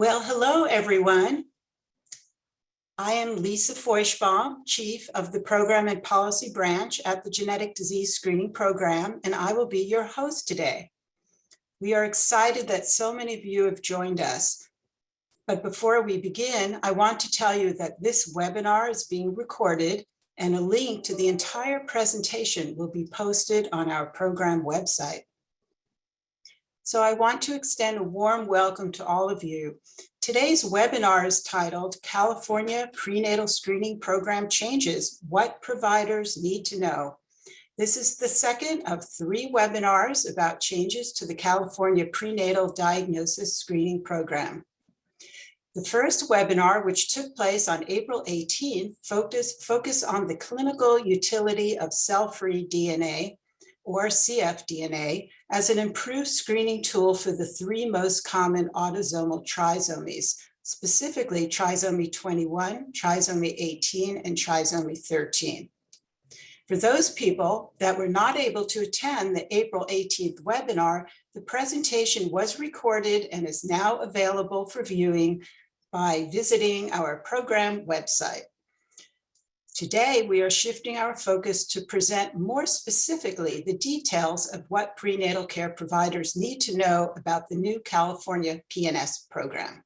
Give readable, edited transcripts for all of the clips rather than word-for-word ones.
Well, hello, everyone. I am Lisa Feuchtbaum, Chief of the Program and Policy Branch at the Genetic Disease Screening Program, and I will be your host today. We are excited that so many of you have joined us. But before we begin, I want to tell you that this webinar is being recorded and a link to the entire presentation will be posted on our program website. So I want to extend a warm welcome to all of you. Today's webinar is titled California Prenatal Screening Program Changes, What Providers Need to Know. This is the second of 3 webinars about changes to the California Prenatal Diagnosis Screening Program. The first webinar, which took place on April 18th, focused on the clinical utility of cell-free DNA, or cfDNA, as an improved screening tool for the 3 most common autosomal trisomies, specifically trisomy 21, trisomy 18, and trisomy 13. For those people that were not able to attend the April 18th webinar, the presentation was recorded and is now available for viewing by visiting our program website. Today, we are shifting our focus to present more specifically the details of what prenatal care providers need to know about the new California PNS program.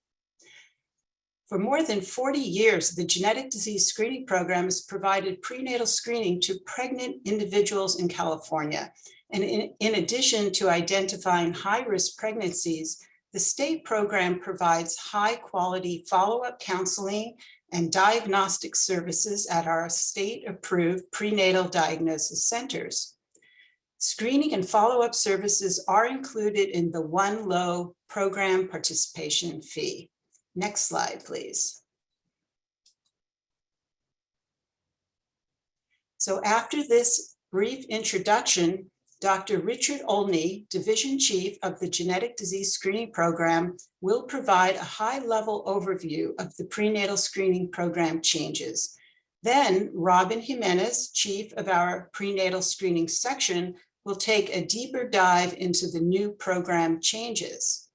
For more than 40 years, the Genetic Disease Screening Program has provided prenatal screening to pregnant individuals in California. And in addition to identifying high-risk pregnancies, the state program provides high-quality follow-up counseling and diagnostic services at our state-approved prenatal diagnosis centers. Screening and follow-up services are included in the one low program participation fee. Next slide, please. So after this brief introduction, Dr. Richard Olney, Division Chief of the Genetic Disease Screening Program, will provide a high-level overview of the prenatal screening program changes. Then Robin Jimenez, Chief of our Prenatal Screening Section, will take a deeper dive into the new program changes.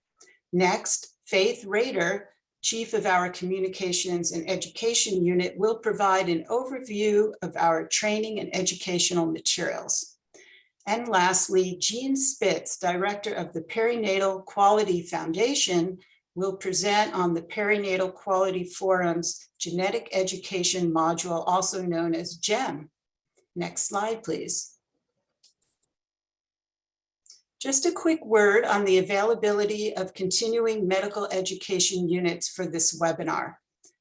Next, Faith Rader, Chief of our Communications and Education Unit, will provide an overview of our training and educational materials. And lastly, Jean Spitz, Director of the Perinatal Quality Foundation, will present on the Perinatal Quality Forum's Genetic Education Module, also known as GEM. Next slide, please. Just a quick word on the availability of continuing medical education units for this webinar.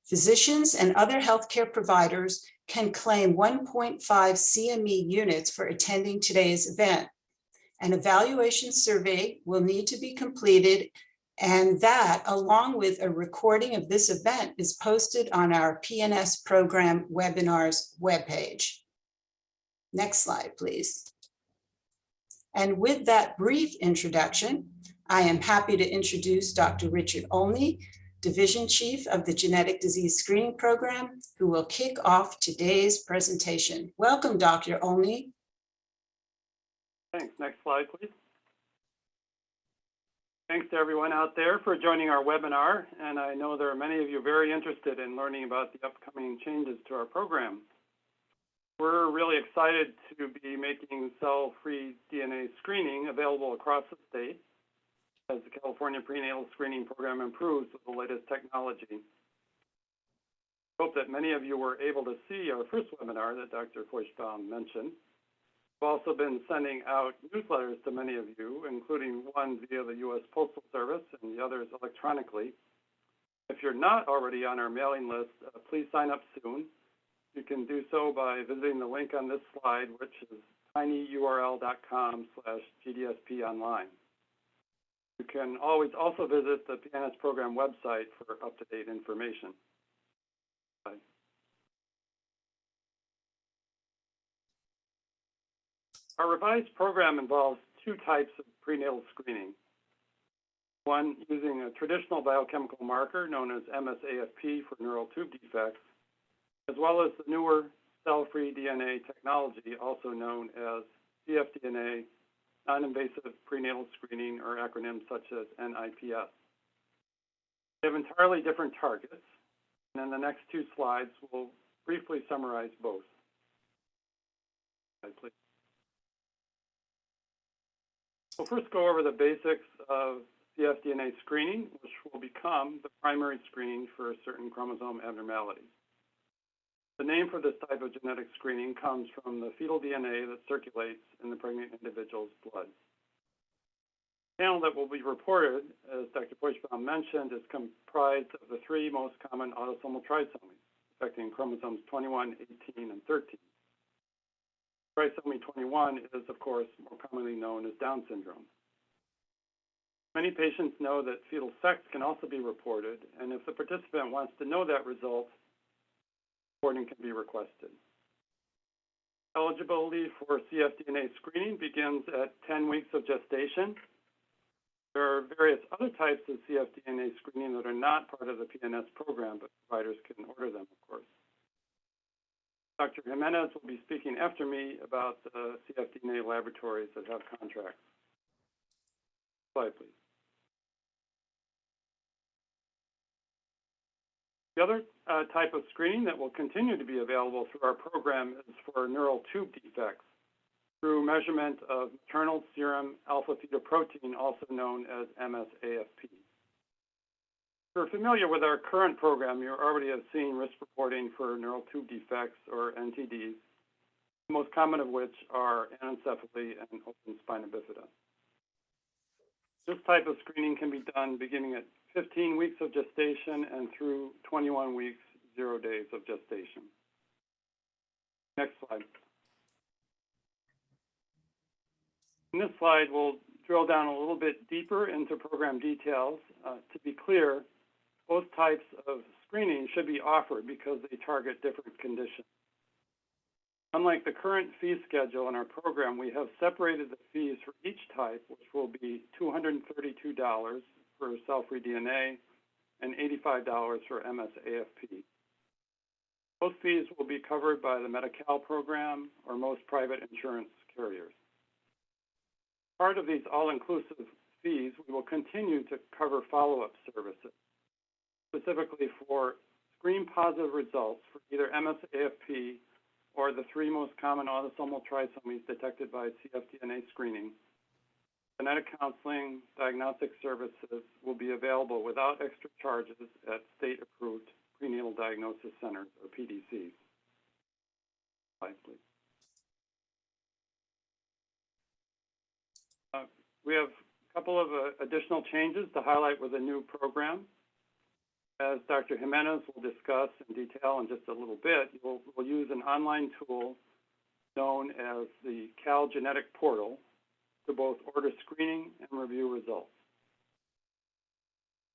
Physicians and other healthcare providers can claim 1.5 CME units for attending today's event. An evaluation survey will need to be completed, and that, along with a recording of this event, is posted on our PNS Program Webinars webpage. Next slide, please. And with that brief introduction, I am happy to introduce Dr. Richard Olney, Division Chief of the Genetic Disease Screening Program, who will kick off today's presentation. Welcome, Dr. Olney. Thanks. Next slide, please. Thanks to everyone out there for joining our webinar, and I know there are many of you very interested in learning about the upcoming changes to our program. We're really excited to be making cell-free DNA screening available across the state as the California Prenatal Screening Program improves with the latest technology. I hope that many of you were able to see our first webinar that Dr. Feuchtbaum mentioned. We've also been sending out newsletters to many of you, including one via the U.S. Postal Service and the others electronically. If you're not already on our mailing list, please sign up soon. You can do so by visiting the link on this slide, which is tinyurl.com/GDSPonline. You can always also visit the PNS program website for up-to-date information. Bye. Our revised program involves 2 types of prenatal screening. One using a traditional biochemical marker known as Msafp for neural tube defects, as well as the newer cell-free DNA technology, also known as cfDNA, non-invasive prenatal screening, or acronyms such as NIPS. They have entirely different targets, and in the next two slides, we'll briefly summarize both. Slide, please. We'll first go over the basics of cfDNA screening, which will become the primary screening for certain chromosome abnormalities. The name for this type of genetic screening comes from the fetal DNA that circulates in the pregnant individual's blood. The panel that will be reported, as Dr. Feuchtbaum mentioned, is comprised of the three most common autosomal trisomies, affecting chromosomes 21, 18, and 13. Trisomy 21 is, of course, more commonly known as Down syndrome. Many patients know that fetal sex can also be reported, and if the participant wants to know that result, reporting can be requested. Eligibility for cfDNA screening begins at 10 weeks of gestation. There are various other types of cfDNA screening that are not part of the PNS program, but providers can order them, of course. Dr. Jimenez will be speaking after me about the cfDNA laboratories that have contracts. Slide, please. The other type of screening that will continue to be available through our program is for neural tube defects through measurement of maternal serum alpha-fetoprotein, also known as Msafp. If you're familiar with our current program, you already have seen risk reporting for neural tube defects, or NTDs, the most common of which are anencephaly and open spina bifida. This type of screening can be done beginning at 15 weeks of gestation and through 21 weeks, 0 days of gestation. Next slide. In this slide, we'll drill down a little bit deeper into program details. To be clear, both types of screening should be offered because they target different conditions. Unlike the current fee schedule in our program, we have separated the fees for each type, which will be $232 for cell-free DNA and $85 for Msafp. Both fees will be covered by the Medi-Cal program or most private insurance carriers. Part of these all-inclusive fees, we will continue to cover follow-up services, specifically for screen-positive results for either Msafp or the three most common autosomal trisomies detected by cfDNA screening. Genetic counseling, diagnostic services will be available without extra charges at state-approved prenatal diagnosis centers, or PDCs. Slide, please. We have a couple of additional changes to highlight with the new program. As Dr. Jimenez will discuss in detail in just a little bit, we'll use an online tool known as the Calgenetic portal to both order screening and review results.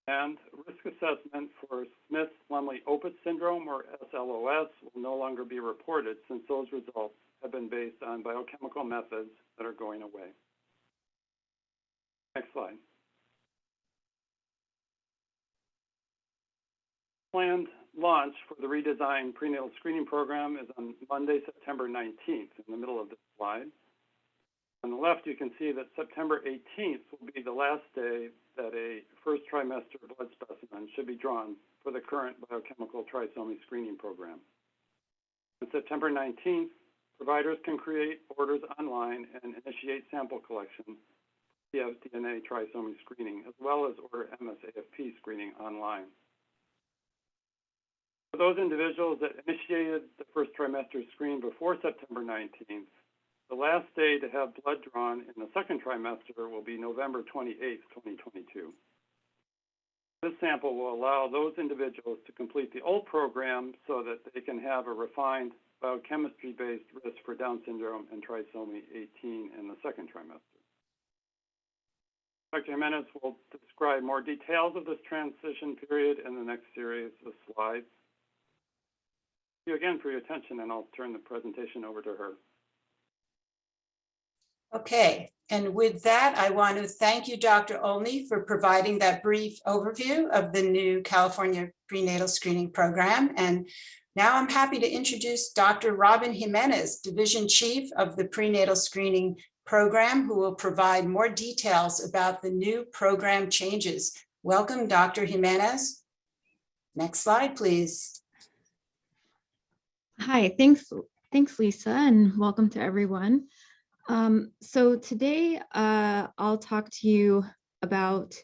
And risk assessment for Smith-Lemli-Opitz syndrome, or SLOS, will no longer be reported since those results have been based on biochemical methods that are going away. Next slide. Planned launch for the redesigned prenatal screening program is on Monday, September 19th, in the middle of this slide. On the left, you can see that September 18th will be the last day that a first trimester blood specimen should be drawn for the current biochemical trisomy screening program. On September 19th, providers can create orders online and initiate sample collection, cfDNA trisomy screening, as well as order Msafp screening online. For those individuals that initiated the first trimester screen before September 19th, the last day to have blood drawn in the second trimester will be November 28th, 2022. This sample will allow those individuals to complete the old program so that they can have a refined biochemistry-based risk for Down syndrome and trisomy 18 in the second trimester. Dr. Jimenez will describe more details of this transition period in the next series of slides. Thank you again for your attention, and I'll turn the presentation over to her. Okay, and with that, I want to thank you, Dr. Olney, for providing that brief overview of the new California Prenatal Screening Program. And now I'm happy to introduce Dr. Robin Jimenez, Division Chief of the Prenatal Screening Program, who will provide more details about the new program changes Welcome, Dr. Jimenez. Next slide, please. Hi, thanks Lisa, and welcome to everyone. So today I'll talk to you about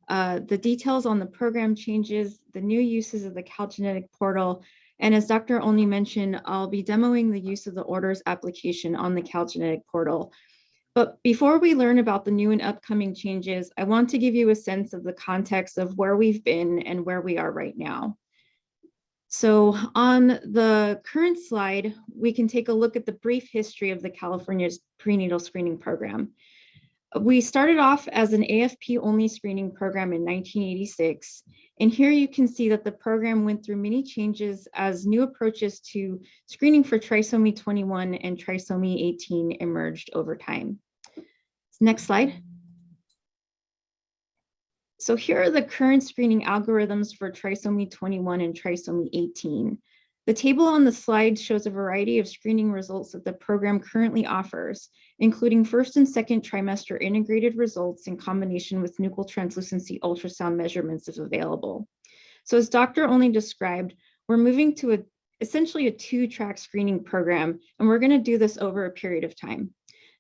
the details on the program changes, the new uses of the Calgenetic portal, and as Dr. Olney mentioned, I'll be demoing the use of the orders application on the Calgenetic portal. But before we learn about the new and upcoming changes, I want to give you a sense of the context of where we've been and where we are right now. So on the current slide, we can take a look at the brief history of the California's Prenatal Screening Program. We started off as an AFP-only screening program in 1986, and here you can see that the program went through many changes as new approaches to screening for trisomy 21 and trisomy 18 emerged over time. Next slide. So here are the current screening algorithms for trisomy 21 and trisomy 18. The table on the slide shows a variety of screening results that the program currently offers, including first and second trimester integrated results in combination with nuchal translucency ultrasound measurements if available. So as Dr. Olney described, we're moving to essentially a two-track screening program, and we're going to do this over a period of time.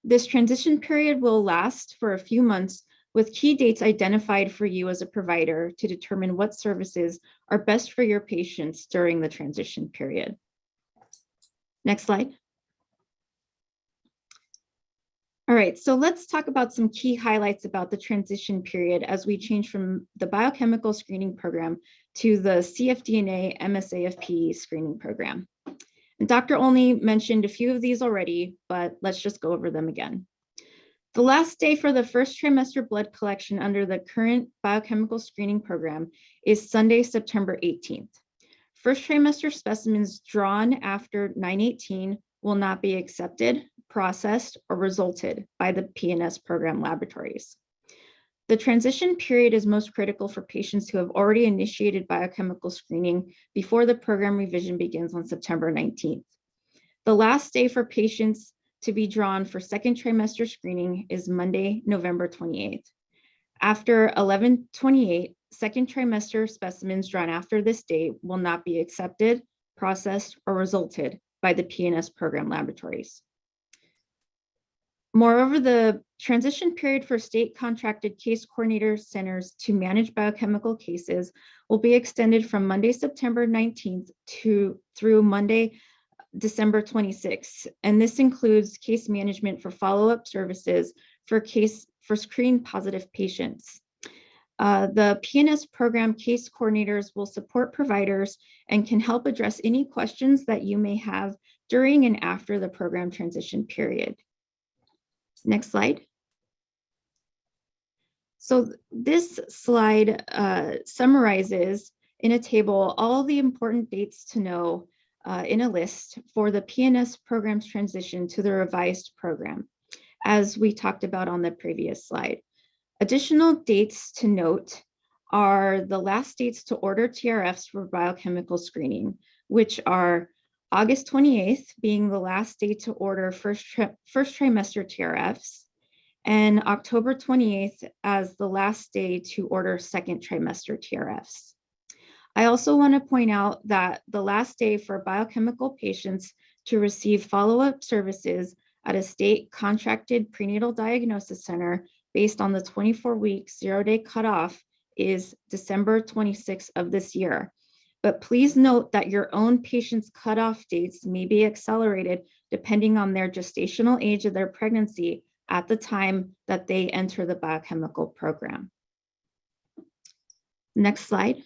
This transition period will last for a few months, with key dates identified for you as a provider to determine what services are best for your patients during the transition period. Next slide. All right, so let's talk about some key highlights about the transition period as we change from the biochemical screening program to the cfDNA Msafp screening program. And Dr. Olney mentioned a few of these already, but let's just go over them again. The last day for the first trimester blood collection under the current biochemical screening program is Sunday, September 18th. First trimester specimens drawn after 9/18 will not be accepted, processed, or resulted by the PNS Program Laboratories. The transition period is most critical for patients who have already initiated biochemical screening before the program revision begins on September 19th. The last day for patients to be drawn for second trimester screening is Monday, November 28th. After 11/28, second trimester specimens drawn after this date will not be accepted, processed, or resulted by the PNS Program Laboratories. Moreover, the transition period for state contracted case coordinator centers to manage biochemical cases will be extended from Monday, September 19th through Monday, December 26th, and this includes case management for follow-up services for screen positive patients. The PNS program case coordinators will support providers and can help address any questions that you may have during and after the program transition period. Next slide. So this slide summarizes in a table all the important dates to know in a list for the PNS program's transition to the revised program, as we talked about on the previous slide. Additional dates to note are the last dates to order TRFs for biochemical screening, which are August 28th being the last date to order first trimester TRFs, and October 28th as the last day to order second trimester TRFs. I also want to point out that the last day for biochemical patients to receive follow-up services at a state contracted prenatal diagnosis center based on the 24-week zero-day cutoff is December 26th of this year. But please note that your own patient's cutoff dates may be accelerated depending on their gestational age of their pregnancy at the time that they enter the biochemical program. Next slide.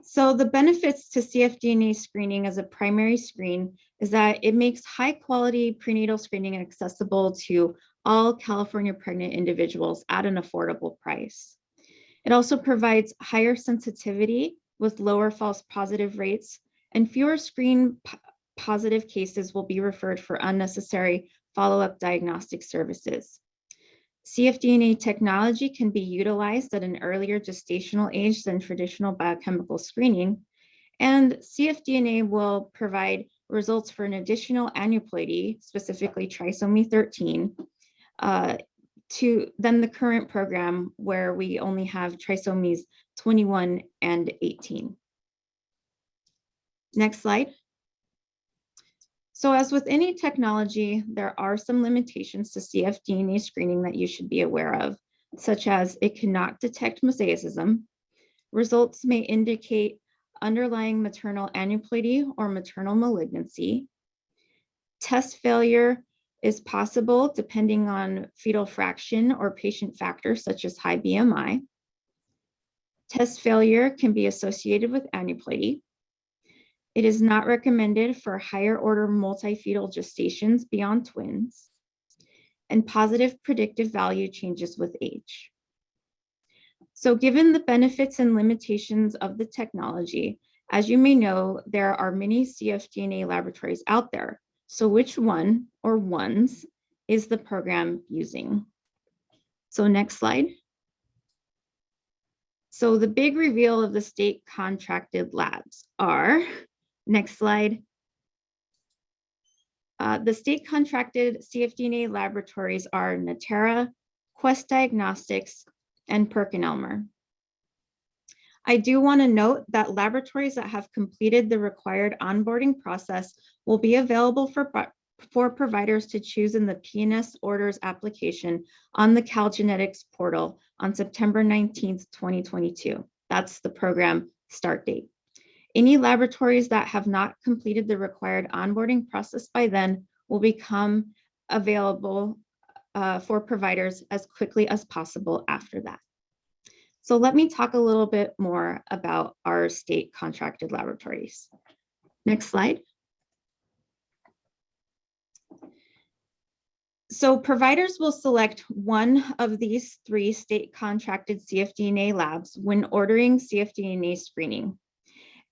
So the benefits to cfDNA screening as a primary screen is that it makes high quality prenatal screening accessible to all California pregnant individuals at an affordable price. It also provides higher sensitivity with lower false positive rates, and fewer screen positive cases will be referred for unnecessary follow-up diagnostic services. cfDNA technology can be utilized at an earlier gestational age than traditional biochemical screening, and cfDNA will provide results for an additional aneuploidy, specifically trisomy 13, than the current program where we only have trisomies 21 and 18. Next slide. So as with any technology, there are some limitations to cfDNA screening that you should be aware of, such as it cannot detect mosaicism. Results may indicate underlying maternal aneuploidy or maternal malignancy. Test failure is possible depending on fetal fraction or patient factors such as high BMI. Test failure can be associated with aneuploidy. It is not recommended for higher order multifetal gestations beyond twins, and positive predictive value changes with age. So given the benefits and limitations of the technology, as you may know, there are many cfDNA laboratories out there. So which one or ones is the program using? So next slide. So the big reveal of the state contracted labs are, next slide. The state contracted cfDNA laboratories are Natera, Quest Diagnostics, and PerkinElmer. I do want to note that laboratories that have completed the required onboarding process will be available for providers to choose in the PNS orders application on the Calgenetic portal on September 19th, 2022. That's the program start date. Any laboratories that have not completed the required onboarding process by then will become available for providers as quickly as possible after that. So let me talk a little bit more about our state contracted laboratories. Next slide. So providers will select one of these 3 state contracted cfDNA labs when ordering cfDNA screening.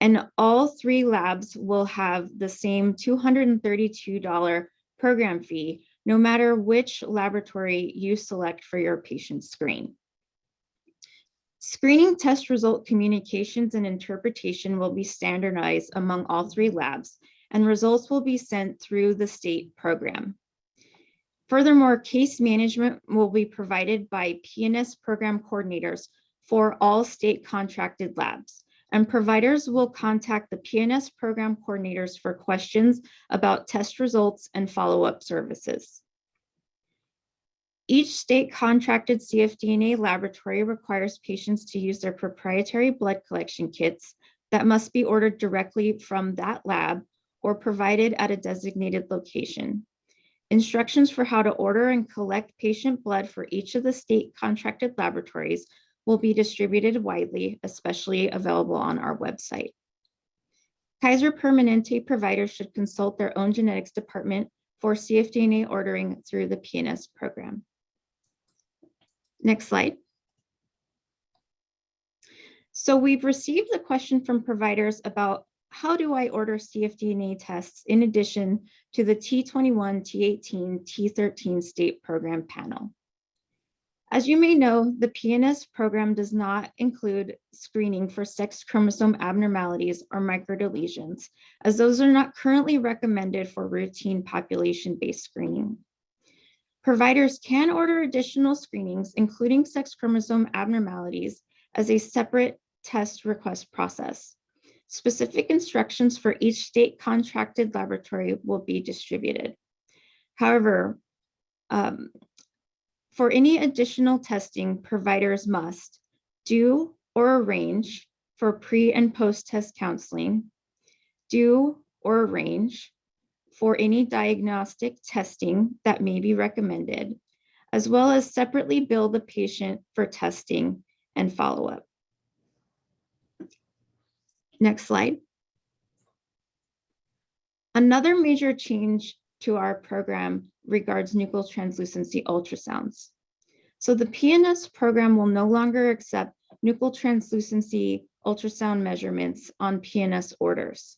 And all 3 labs will have the same $232 program fee, no matter which laboratory you select for your patient screen. Screening test result communications and interpretation will be standardized among all 3 labs, and results will be sent through the state program. Furthermore, case management will be provided by PNS program coordinators for all state contracted labs, and providers will contact the PNS program coordinators for questions about test results and follow-up services. Each state contracted cfDNA laboratory requires patients to use their proprietary blood collection kits that must be ordered directly from that lab or provided at a designated location. Instructions for how to order and collect patient blood for each of the state contracted laboratories will be distributed widely, especially available on our website. Kaiser Permanente providers should consult their own genetics department for cfDNA ordering through the PNS program. Next slide. So we've received the question from providers about how do I order cfDNA tests in addition to the T21, T18, T13 state program panel. As you may know, the PNS program does not include screening for sex chromosome abnormalities or microdeletions, as those are not currently recommended for routine population-based screening. Providers can order additional screenings, including sex chromosome abnormalities, as a separate test request process. Specific instructions for each state contracted laboratory will be distributed. However, for any additional testing, providers must do or arrange for pre and post-test counseling, do or arrange for any diagnostic testing that may be recommended, as well as separately bill the patient for testing and follow-up. Next slide. Another major change to our program regards nuchal translucency ultrasounds. So the PNS program will no longer accept nuchal translucency ultrasound measurements on PNS orders.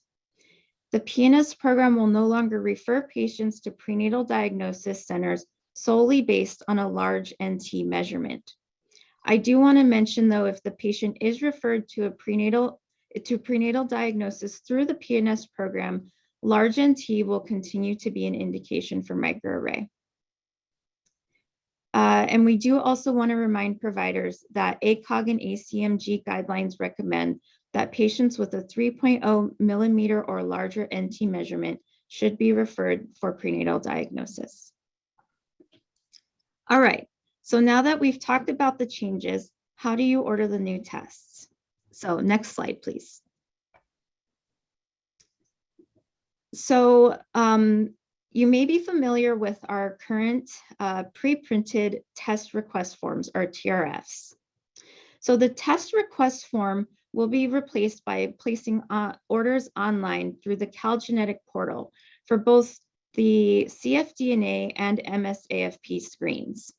The PNS program will no longer refer patients to prenatal diagnosis centers solely based on a large NT measurement. I do want to mention, though, if the patient is referred to prenatal diagnosis through the PNS program, large NT will continue to be an indication for microarray. And we do also want to remind providers that ACOG and ACMG guidelines recommend that patients with a 3.0 millimeter or larger NT measurement should be referred for prenatal diagnosis. All right, so now that we've talked about the changes, how do you order the new tests? So next slide, please. So you may be familiar with our current pre-printed test request forms, or TRFs. So the test request form will be replaced by placing orders online through the Calgenetic portal for both the cfDNA and Msafp screens.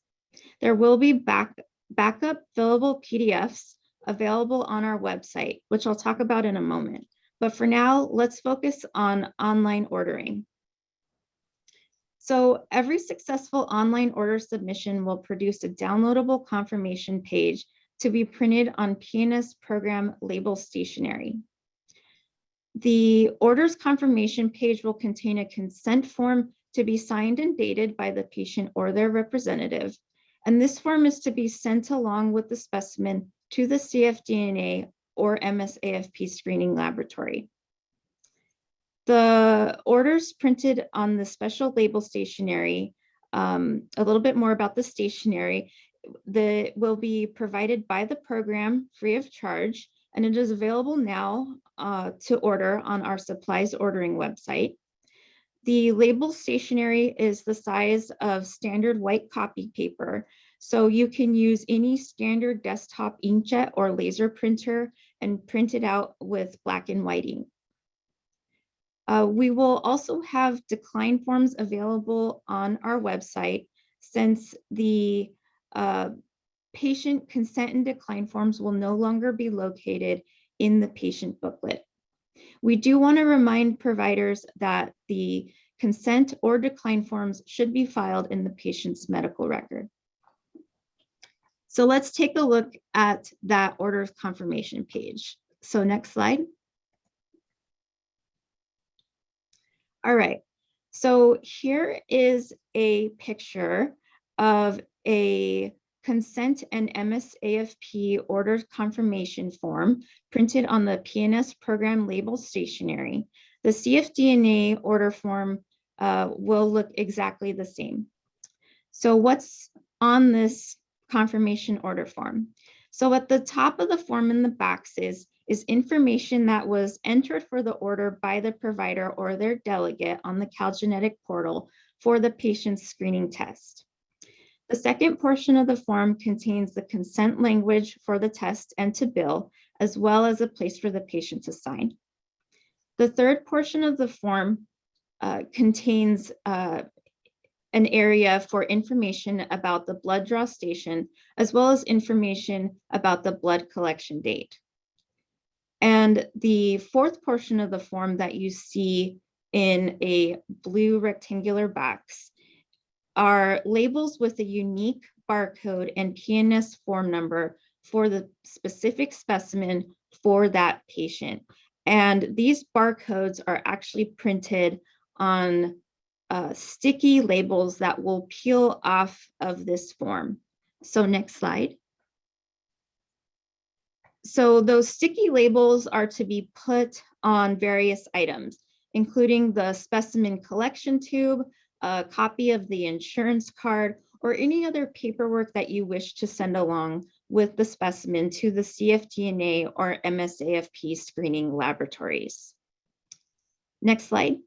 There will be backup fillable PDFs available on our website, which I'll talk about in a moment. But for now, let's focus on online ordering. So every successful online order submission will produce a downloadable confirmation page to be printed on PNS Program label stationery. The orders confirmation page will contain a consent form to be signed and dated by the patient or their representative. And this form is to be sent along with the specimen to the cfDNA or Msafp screening laboratory. The orders printed on the special label stationery, a little bit more about the stationery, will be provided by the program free of charge, and it is available now to order on our supplies ordering website. The label stationery is the size of standard white copy paper, so you can use any standard desktop inkjet or laser printer and print it out with black and white ink. We will also have decline forms available on our website, since the patient consent and decline forms will no longer be located in the patient booklet. We do want to remind providers that the consent or decline forms should be filed in the patient's medical record. So let's take a look at that order confirmation page. So next slide. All right, so here is a picture of a consent and Msafp order confirmation form printed on the PNS program label stationery. The cfDNA order form will look exactly the same. So what's on this confirmation order form? So at the top of the form in the boxes is information that was entered for the order by the provider or their delegate on the Calgenetic portal for the patient's screening test. The second portion of the form contains the consent language for the test and to bill, as well as a place for the patient to sign. The third portion of the form contains an area for information about the blood draw station, as well as information about the blood collection date. And the fourth portion of the form that you see in a blue rectangular box are labels with a unique barcode and PNS form number for the specific specimen for that patient. And these barcodes are actually printed on sticky labels that will peel off of this form. So next slide. So those sticky labels are to be put on various items, including the specimen collection tube, a copy of the insurance card, or any other paperwork that you wish to send along with the specimen to the cfDNA or Msafp screening laboratories. Next slide.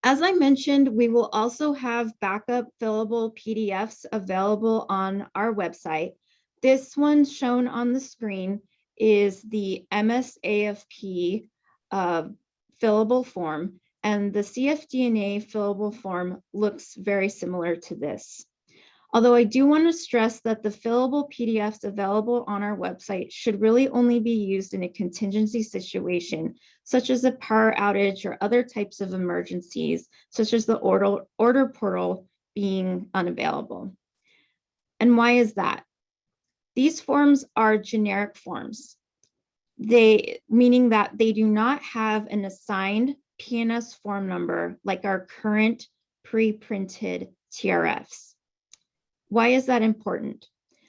As I mentioned, we will also have backup fillable PDFs available on our website. This one shown on the screen is the Msafp fillable form, and the cfDNA fillable form looks very similar to this. Although I do want to stress that the fillable PDFs available on our website should really only be used in a contingency situation, such as a power outage or other types of emergencies, such as the order portal being unavailable. And why is that? These forms are generic forms, meaning that they do not have an assigned PNS form number like our current pre-printed TRFs. Why is that important?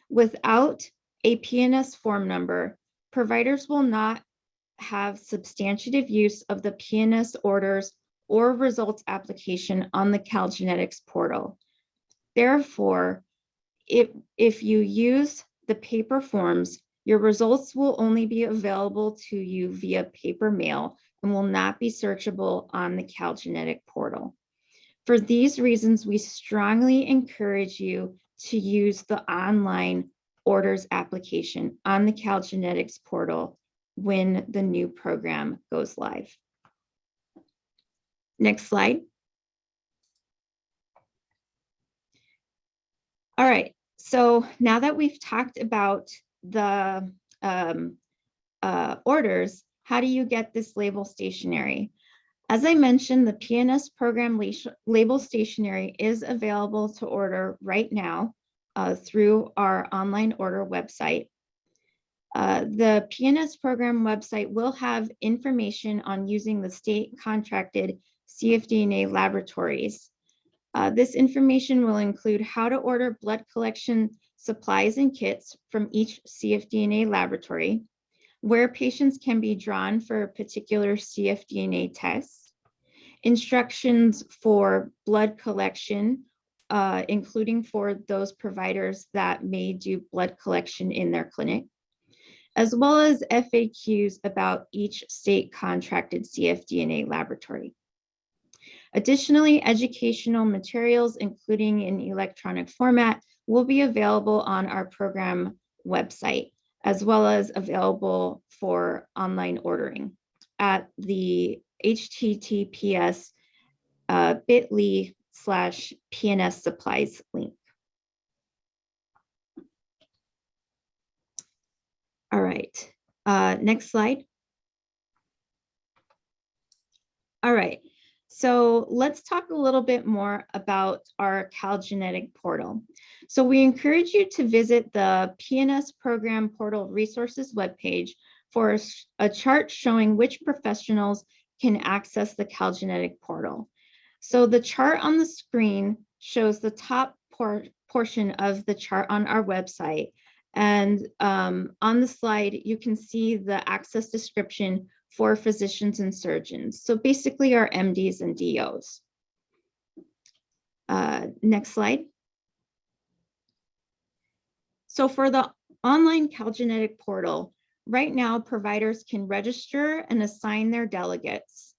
Without a PNS form number, providers will not have substantive use of the PNS orders or results application on the Calgenetics portal. Therefore, if you use the paper forms, your results will only be available to you via paper mail and will not be searchable on the Calgenetic portal. For these reasons, we strongly encourage you to use the online orders application on the Calgenetics portal when the new program goes live. Next slide. All right, so now that we've talked about the orders, how do you get this label stationery? As I mentioned, the PNS program label stationery is available to order right now through our online order website. The PNS program website will have information on using the state contracted cfDNA laboratories. This information will include how to order blood collection supplies and kits from each cfDNA laboratory, where patients can be drawn for particular cfDNA tests, instructions for blood collection, including for those providers that may do blood collection in their clinic, as well as FAQs about each state contracted cfDNA laboratory. Additionally, educational materials, including in electronic format, will be available on our program website, as well as available for online ordering at the https bit.ly/PNS supplies link. All right, next slide. All right, so let's talk a little bit more about our Calgenetic portal. So we encourage you to visit the PNS Program Portal Resources webpage for a chart showing which professionals can access the Calgenetic portal. So the chart on the screen shows the top portion of the chart on our website. And on the slide, you can see the access description for physicians and surgeons. So basically our MDs and DOs. Next slide. So for the online Calgenetic portal, right now providers can register and assign their delegates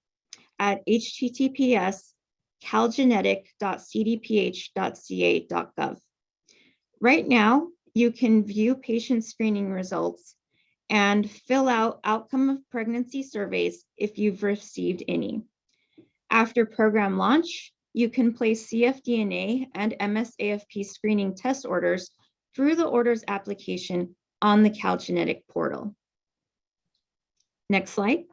at https://calgenetic.cdph.ca.gov. Right now, you can view patient screening results and fill out outcome of pregnancy surveys if you've received any. After program launch, you can place cfDNA and Msafp screening test orders through the orders application on the Calgenetic portal. Next slide.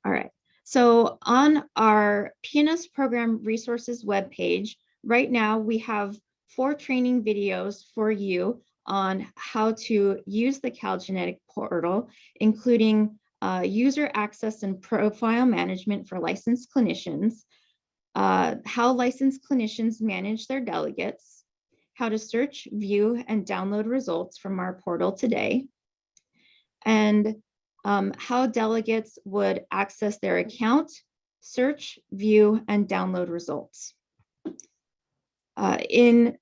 All right, so on our PNS program resources webpage, right now we have 4 training videos for you on how to use the Calgenetic portal, including user access and profile management for licensed clinicians, how licensed clinicians manage their delegates, how to search, view, and download results from our portal today, and how delegates would access their account, search, view, and download results. In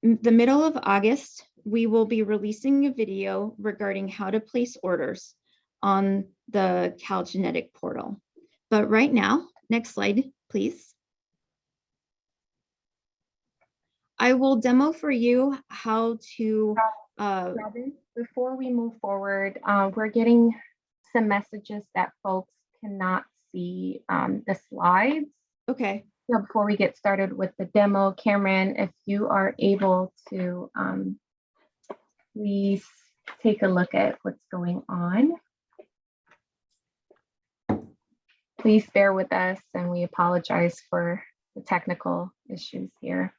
the middle of August, we will be releasing a video regarding how to place orders on the Calgenetic portal. But right now, next slide, please. I will demo for you how to Robin, before we move forward, we're getting some messages that folks cannot see the slides. Okay. So before we get started with the demo, Cameron, if you are able to please take a look at what's going on. Please bear with us, and we apologize for the technical issues here.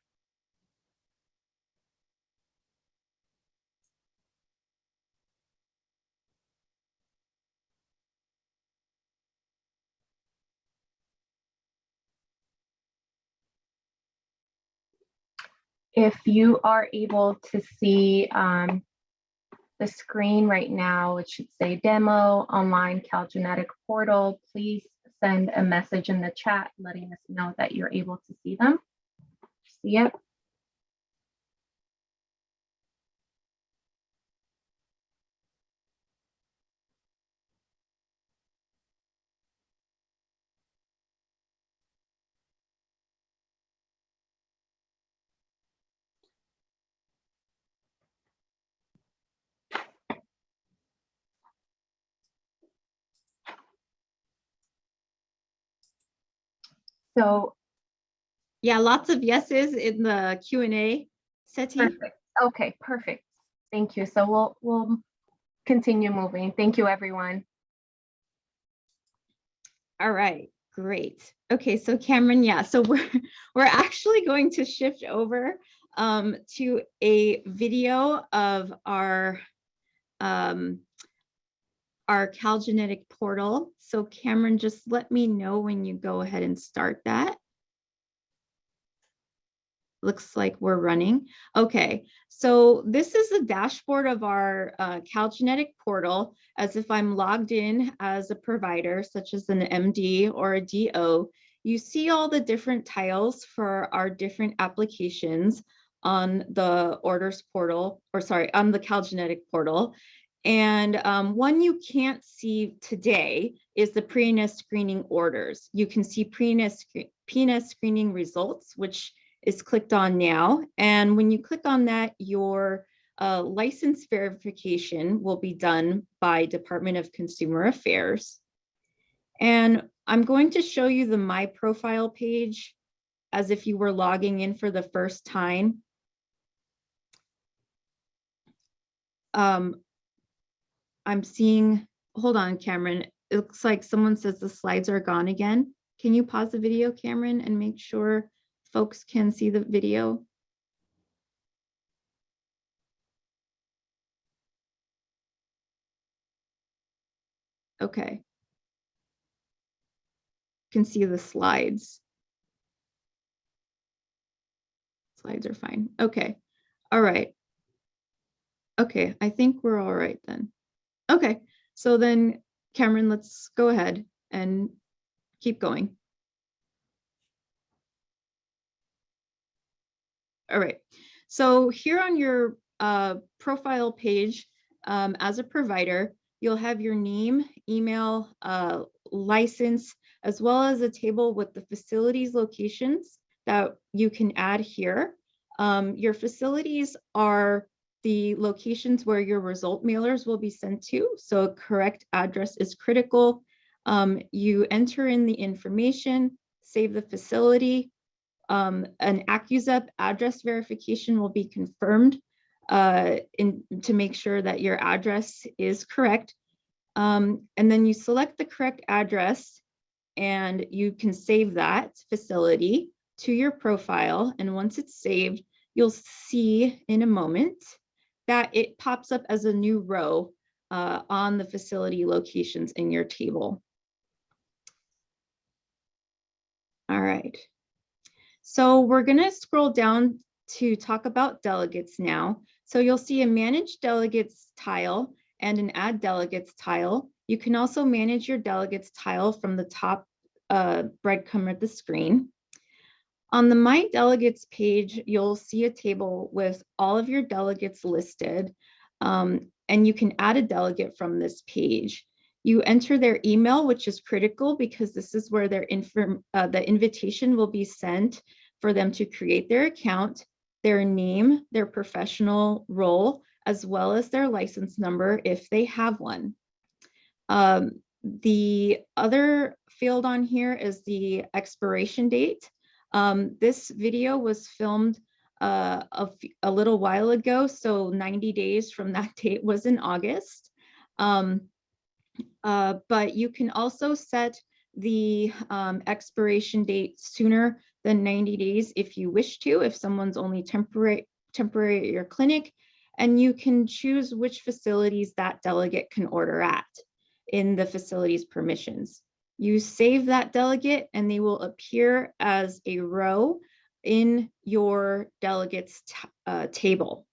If you are able to see the screen right now, it should say demo online Calgenetic portal. Please send a message in the chat letting us know that you're able to see them. See it? So Yeah, lots of yeses in the Q&A, Seti. perfect. Okay, perfect. Thank you. So we'll continue moving. Thank you, everyone. All right, great. Okay, so Cameron, yeah, so we're actually going to shift over to a video of our Calgenetic portal. So Cameron, just let me know when you go ahead and start that. Looks like we're running. Okay, so this is the dashboard of our Calgenetic portal, as if I'm logged in as a provider, such as an MD or a DO. You see all the different tiles for our different applications on the orders portal, or sorry, on the Calgenetic portal. And one you can't see today is the PNS screening orders. You can see PNS screening results, which is clicked on now. And when you click on that, your license verification will be done by Department of Consumer Affairs. And I'm going to show you the My Profile page as if you were logging in for the first time. I'm seeing, hold on, Cameron. It looks like someone says the slides are gone again. Can you pause the video, Cameron, and make sure folks can see the video? Okay. Can see the slides. Slides are fine. Okay. All right. Okay, I think we're all right then. Okay, so then Cameron, let's go ahead and keep going. All right, so here on your profile page, as a provider, you'll have your name, email, license, as well as a table with the facilities locations that you can add here. Your facilities are the locations where your result mailers will be sent to, so a correct address is critical. You enter in the information, save the facility. An AccuZep address verification will be confirmed to make sure that your address is correct. And then you select the correct address and you can save that facility to your profile. And once it's saved, you'll see in a moment that it pops up as a new row on the facility locations in your table. All right. So we're going to scroll down to talk about delegates now. So you'll see a manage delegates tile and an add delegates tile. You can also manage your delegates tile from the top breadcrumb at the screen. On the My Delegates page, you'll see a table with all of your delegates listed, and you can add a delegate from this page. You enter their email, which is critical because this is where their the invitation will be sent for them to create their account, their name, their professional role, as well as their license number if they have one. The other field on here is the expiration date. This video was filmed a little while ago, so 90 days from that date was in August. But you can also set the expiration date sooner than 90 days if you wish to, if someone's only temporary at your clinic, and you can choose which facilities that delegate can order at in the facility's permissions. You save that delegate and they will appear as a row in your delegates table.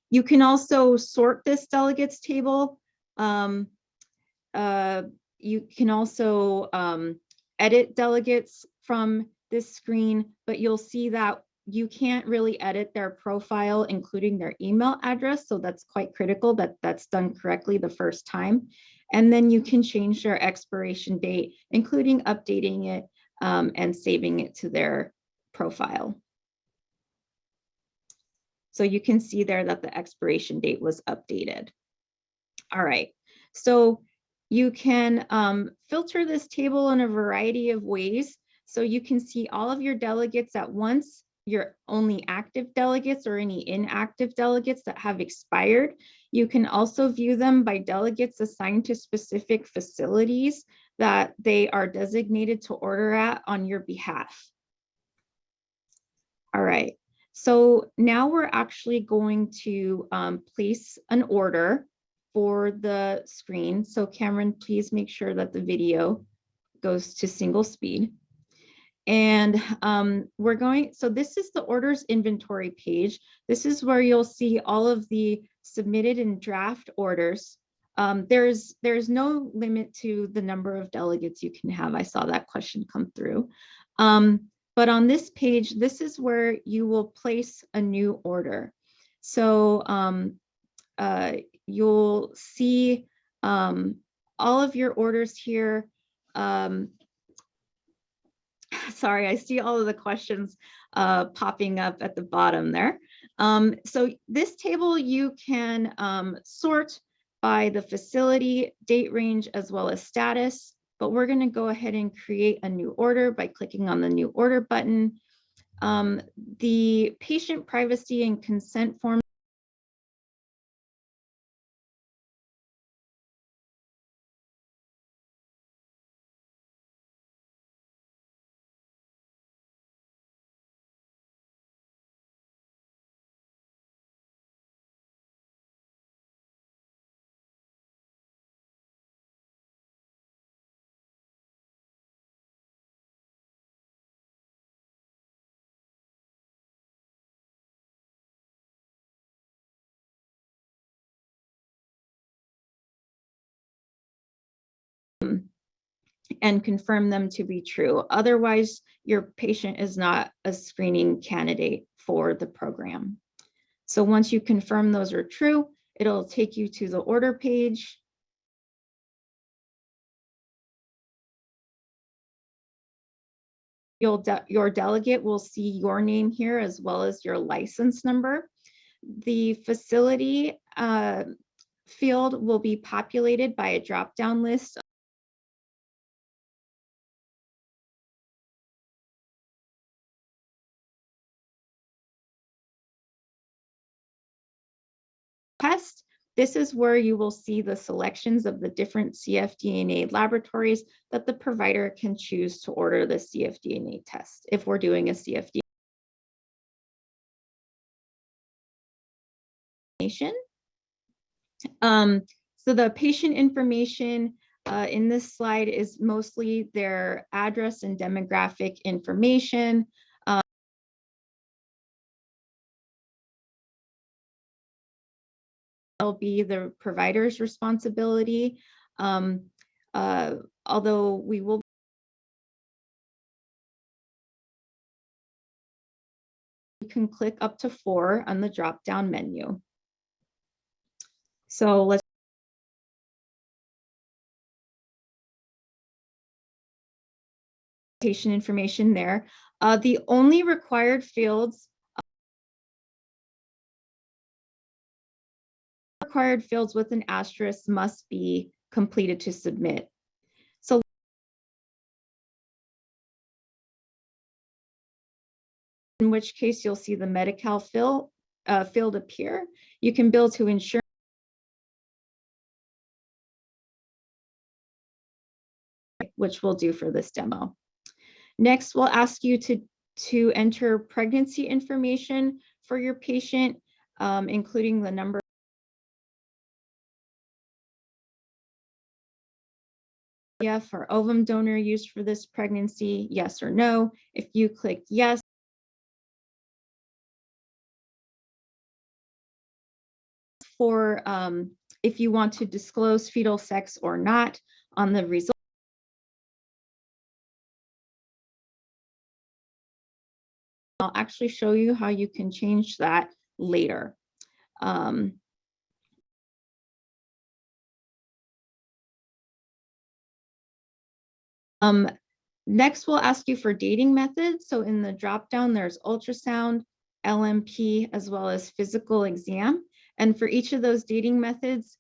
You can also sort this delegates table. You can also edit delegates from this screen, but you'll see that you can't really edit their profile, including their email address. So that's quite critical that that's done correctly the first time. And then you can change their expiration date, including updating it and saving it to their profile. So you can see there that the expiration date was updated. All right, so you can filter this table in a variety of ways. So you can see all of your delegates at once, your only active delegates or any inactive delegates that have expired. You can also view them by delegates assigned to specific facilities that they are designated to order at on your behalf. All right, so now we're actually going to place an order for the screen. So Cameron, please make sure that the video goes to single speed. And so this is the orders inventory page. This is where you'll see all of the submitted and draft orders. There's no limit to the number of delegates you can have. I saw that question come through. But on this page, this is where you will place a new order. So you'll see all of your orders here. Sorry, I see all of the questions popping up at the bottom there. So this table you can sort by the facility, date range, as well as status, but we're going to go ahead and create a new order by clicking on the new order button. The patient privacy and consent form and confirm them to be true. Otherwise, your patient is not a screening candidate for the program. So once you confirm those are true, it'll take you to the order page. Your delegate will see your name here as well as your license number. The facility field will be populated by a drop-down list test. This is where you will see the selections of the different cfDNA laboratories that the provider can choose to order the cfDNA test if we're doing a cfDNA. So the patient information in this slide is mostly their address and demographic information. It'll be the provider's responsibility, although we will you can click up to 4 on the drop-down menu. So let's patient information there. The only required fields with an asterisk must be completed to submit. So in which case you'll see the Medi-Cal field appear. You can bill to insurance, which we'll do for this demo. Next, we'll ask you to enter pregnancy information for your patient, including the number. IVF or ovum donor used for this pregnancy, yes or no. If you click yes, for if you want to disclose fetal sex or not on the result. I'll actually show you how you can change that later. Next, we'll ask you for dating methods. So in the dropdown, there's ultrasound, LMP, as well as physical exam. And for each of those dating methods,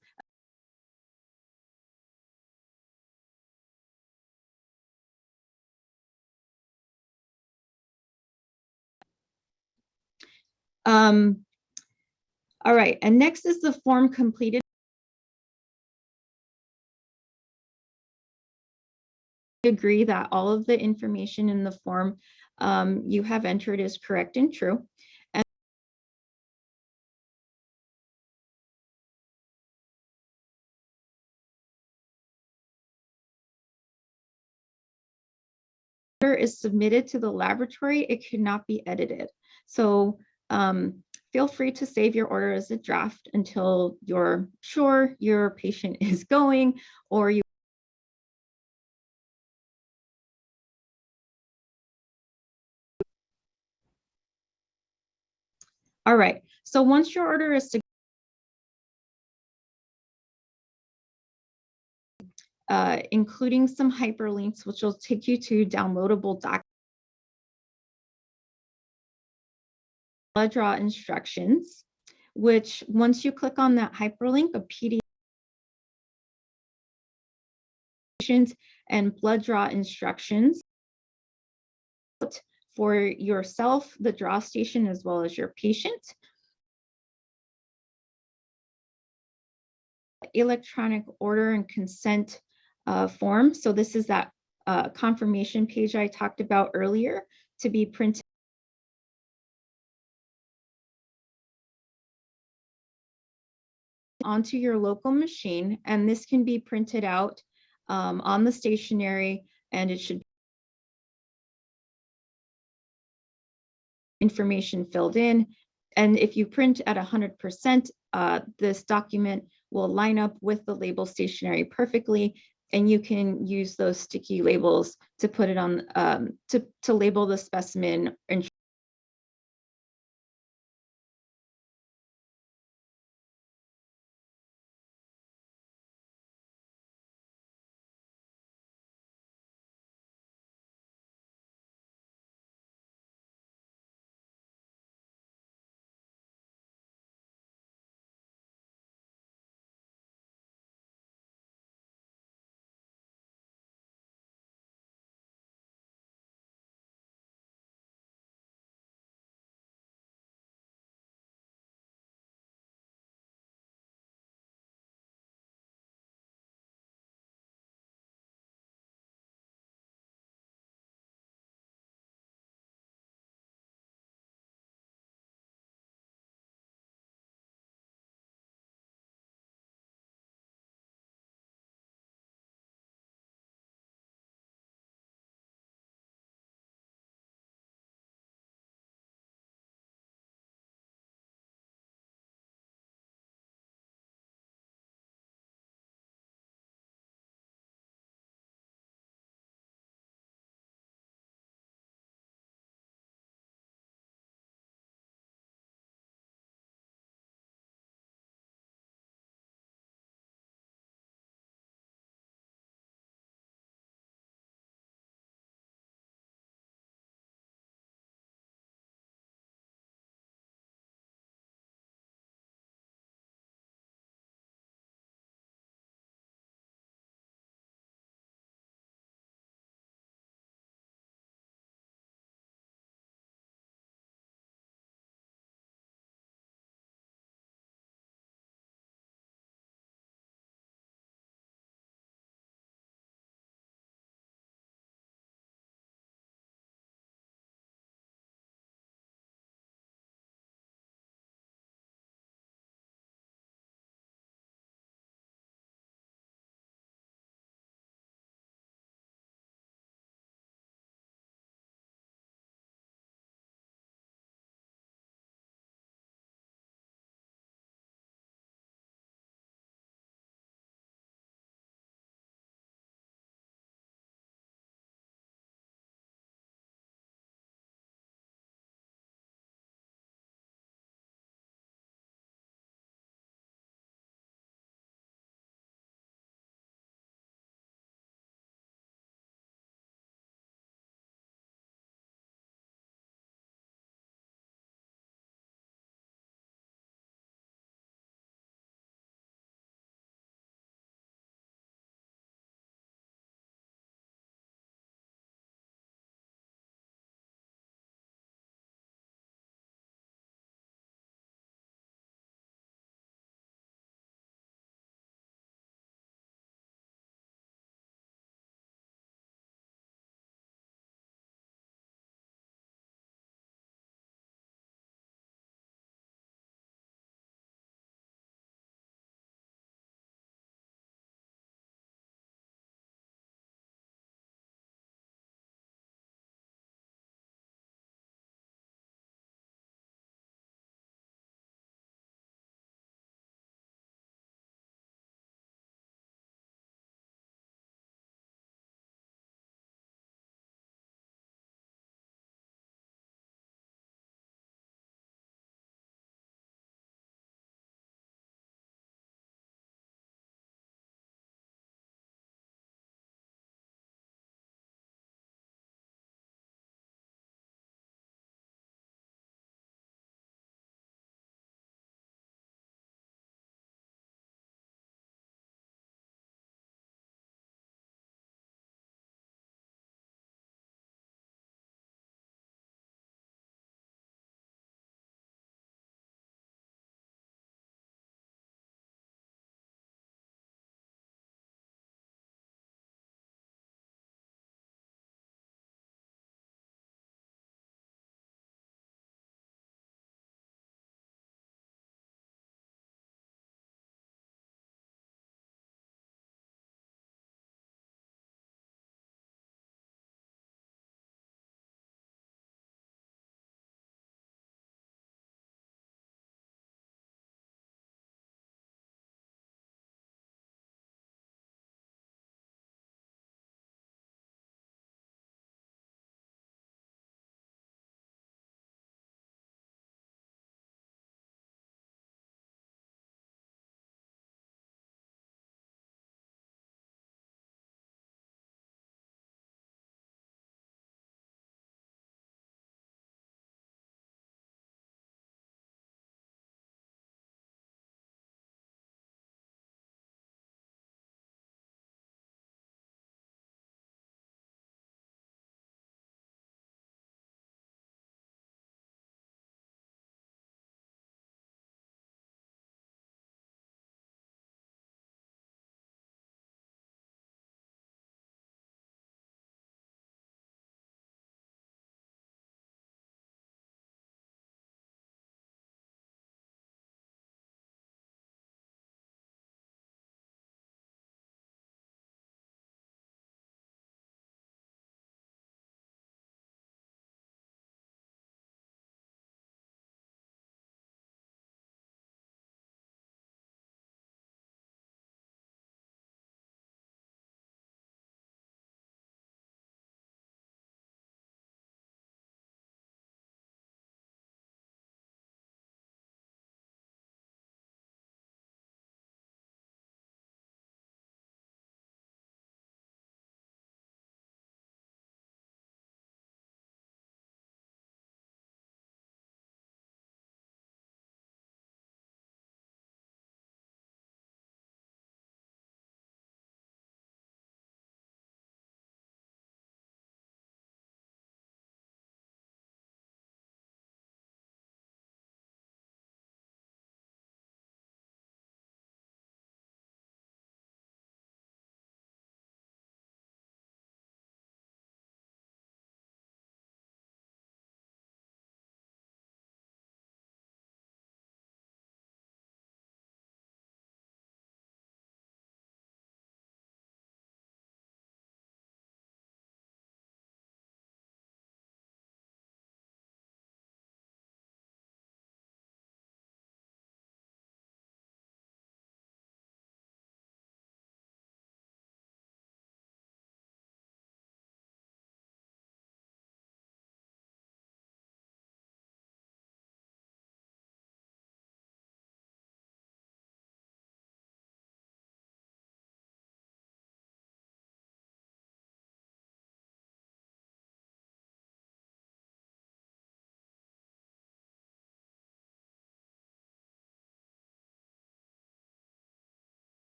all right, and next is the form completed. Agree that all of the information in the form you have entered is correct and true. And is submitted to the laboratory, it cannot be edited. So feel free to save your order as a draft until you're sure your patient is going, or you all right. So once your order is including some hyperlinks, which will take you to downloadable documents, blood draw instructions, which once you click on that hyperlink, a PDF and blood draw instructions for yourself, the draw station, as well as your patient. Electronic order and consent form. So this is that confirmation page I talked about earlier to be printed onto your local machine, and this can be printed out on the stationery, and it should be information filled in. And if you print at 100%, this document will line up with the label stationery perfectly, and you can use those sticky labels to put it on to label the specimen and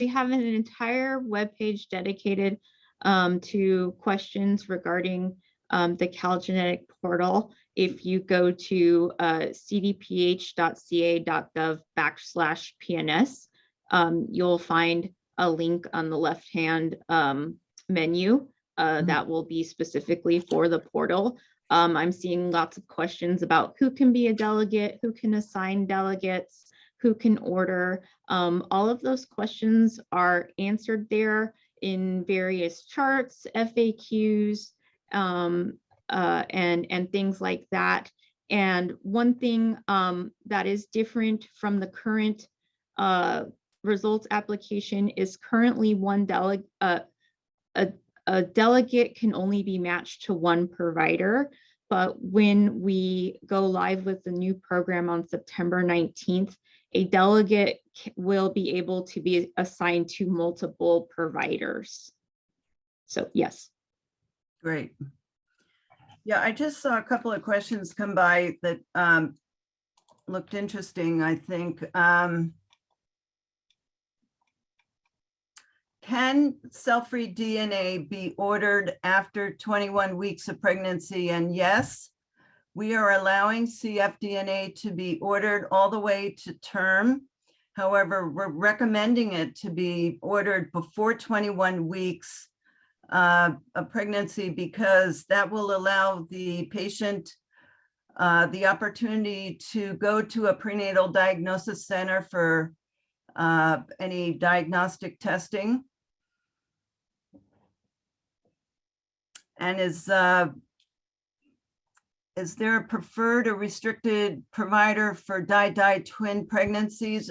We have an entire webpage dedicated to questions regarding the Calgenetic portal. If you go to cdph.ca.gov/PNS, you'll find a link on the left-hand menu that will be specifically for the portal. I'm seeing lots of questions about who can be a delegate, who can assign delegates, who can order. All of those questions are answered there in various charts, FAQs, and things like that. And one thing that is different from the current results application is currently one delegate, a delegate can only be matched to one provider. But when we go live with the new program on September 19th, a delegate will be able to be assigned to multiple providers. So yes. Great. Yeah, I just saw a couple of questions come by that looked interesting, I think. Can cell-free DNA be ordered after 21 weeks of pregnancy? And yes, we are allowing cfDNA to be ordered all the way to term. However, we're recommending it to be ordered before 21 weeks of pregnancy, because that will allow the patient the opportunity to go to a prenatal diagnosis center for any diagnostic testing. And is there a preferred or restricted provider for di twin pregnancies?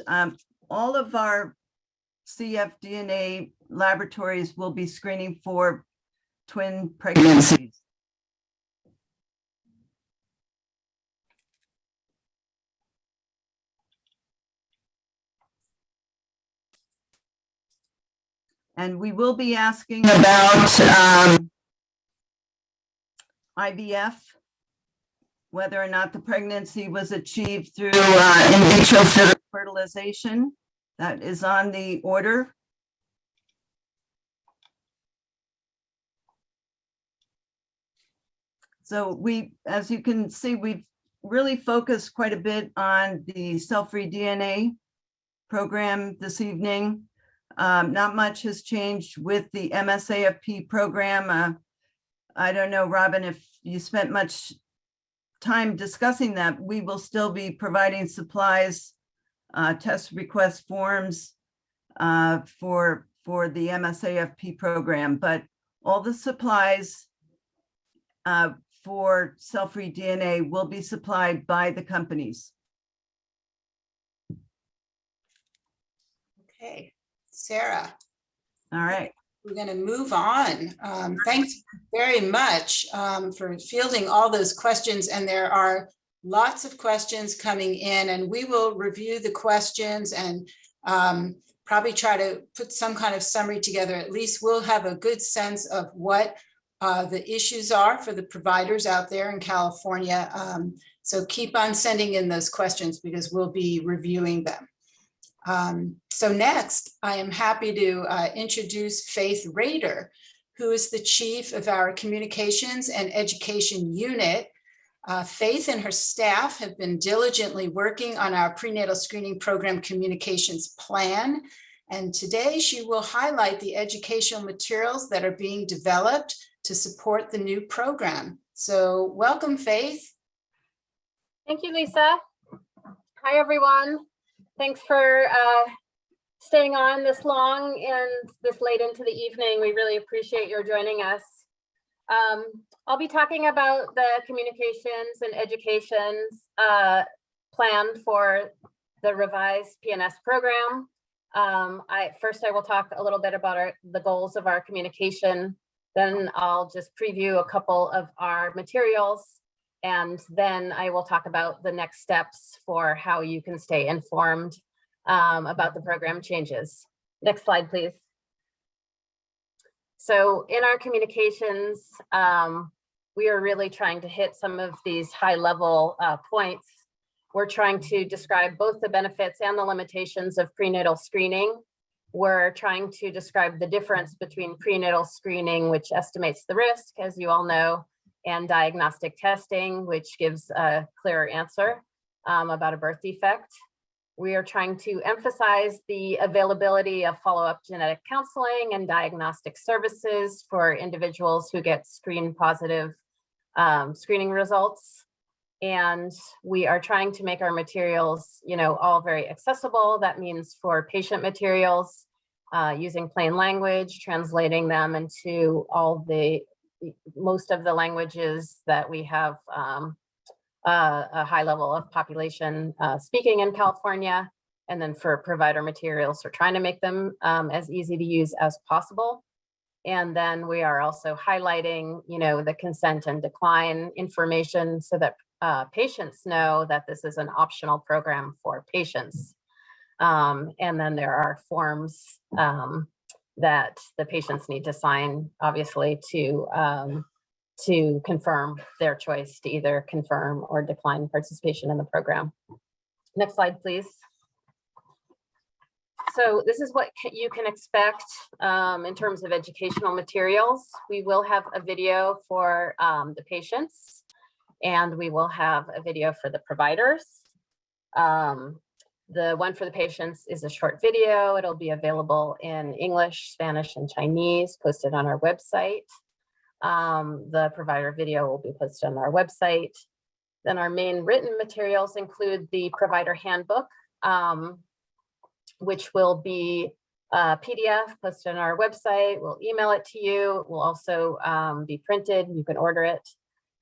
All of our cfDNA laboratories will be screening for twin pregnancies. And we will be asking about IVF, whether or not the pregnancy was achieved through in vitro fertilization. That is on the order. So we, as you can see, we've really focused quite a bit on the cell-free DNA program this evening. Not much has changed with the Msafp program. I don't know, Robin, if you spent much time discussing that. We will still be providing supplies, test request forms for the Msafp program, but all the supplies for cell-free DNA will be supplied by the companies. Okay, Sarah. All right. We're going to move on. Thanks very much for fielding all those questions. And there are lots of questions coming in, and we will review the questions and probably try to put some kind of summary together. At least we'll have a good sense of what the issues are for the providers out there in California. So keep on sending in those questions because we'll be reviewing them. So next, I am happy to introduce Faith Rader, who is the chief of our communications and education unit. Faith and her staff have been diligently working on our prenatal screening program communications plan. And today she will highlight the educational materials that are being developed to support the new program. So welcome, Faith. Thank you, Lisa. Hi, everyone. Thanks for staying on this long and this late into the evening. We really appreciate your joining us. I'll be talking about the communications and educations plan for the revised PNS program. First, I will talk a little bit about the goals of our communication. Then I'll just preview a couple of our materials. And then I will talk about the next steps for how you can stay informed about the program changes. Next slide, please. So in our communications, we are really trying to hit some of these high-level points. We're trying to describe both the benefits and the limitations of prenatal screening. we're trying to describe the difference between prenatal screening, which estimates the risk, as you all know, and diagnostic testing, which gives a clearer answer about a birth defect. We are trying to emphasize the availability of follow-up genetic counseling and diagnostic services for individuals who get screen positive screening results. And we are trying to make our materials, all very accessible. That means for patient materials, using plain language, translating them into most of the languages that we have a high level of population speaking in California. And then for provider materials, we're trying to make them as easy to use as possible. And then we are also highlighting, the consent and decline information so that patients know that this is an optional program for patients. And then there are forms that the patients need to sign, obviously, to confirm their choice to either confirm or decline participation in the program. Next slide, please. So this is what you can expect in terms of educational materials. We will have a video for the patients, and we will have a video for the providers. The one for the patients is a short video. It'll be available in English, Spanish, and Chinese, posted on our website. The provider video will be posted on our website. Then our main written materials include the provider handbook, which will be a PDF posted on our website. We'll email it to you. It will also be printed. You can order it.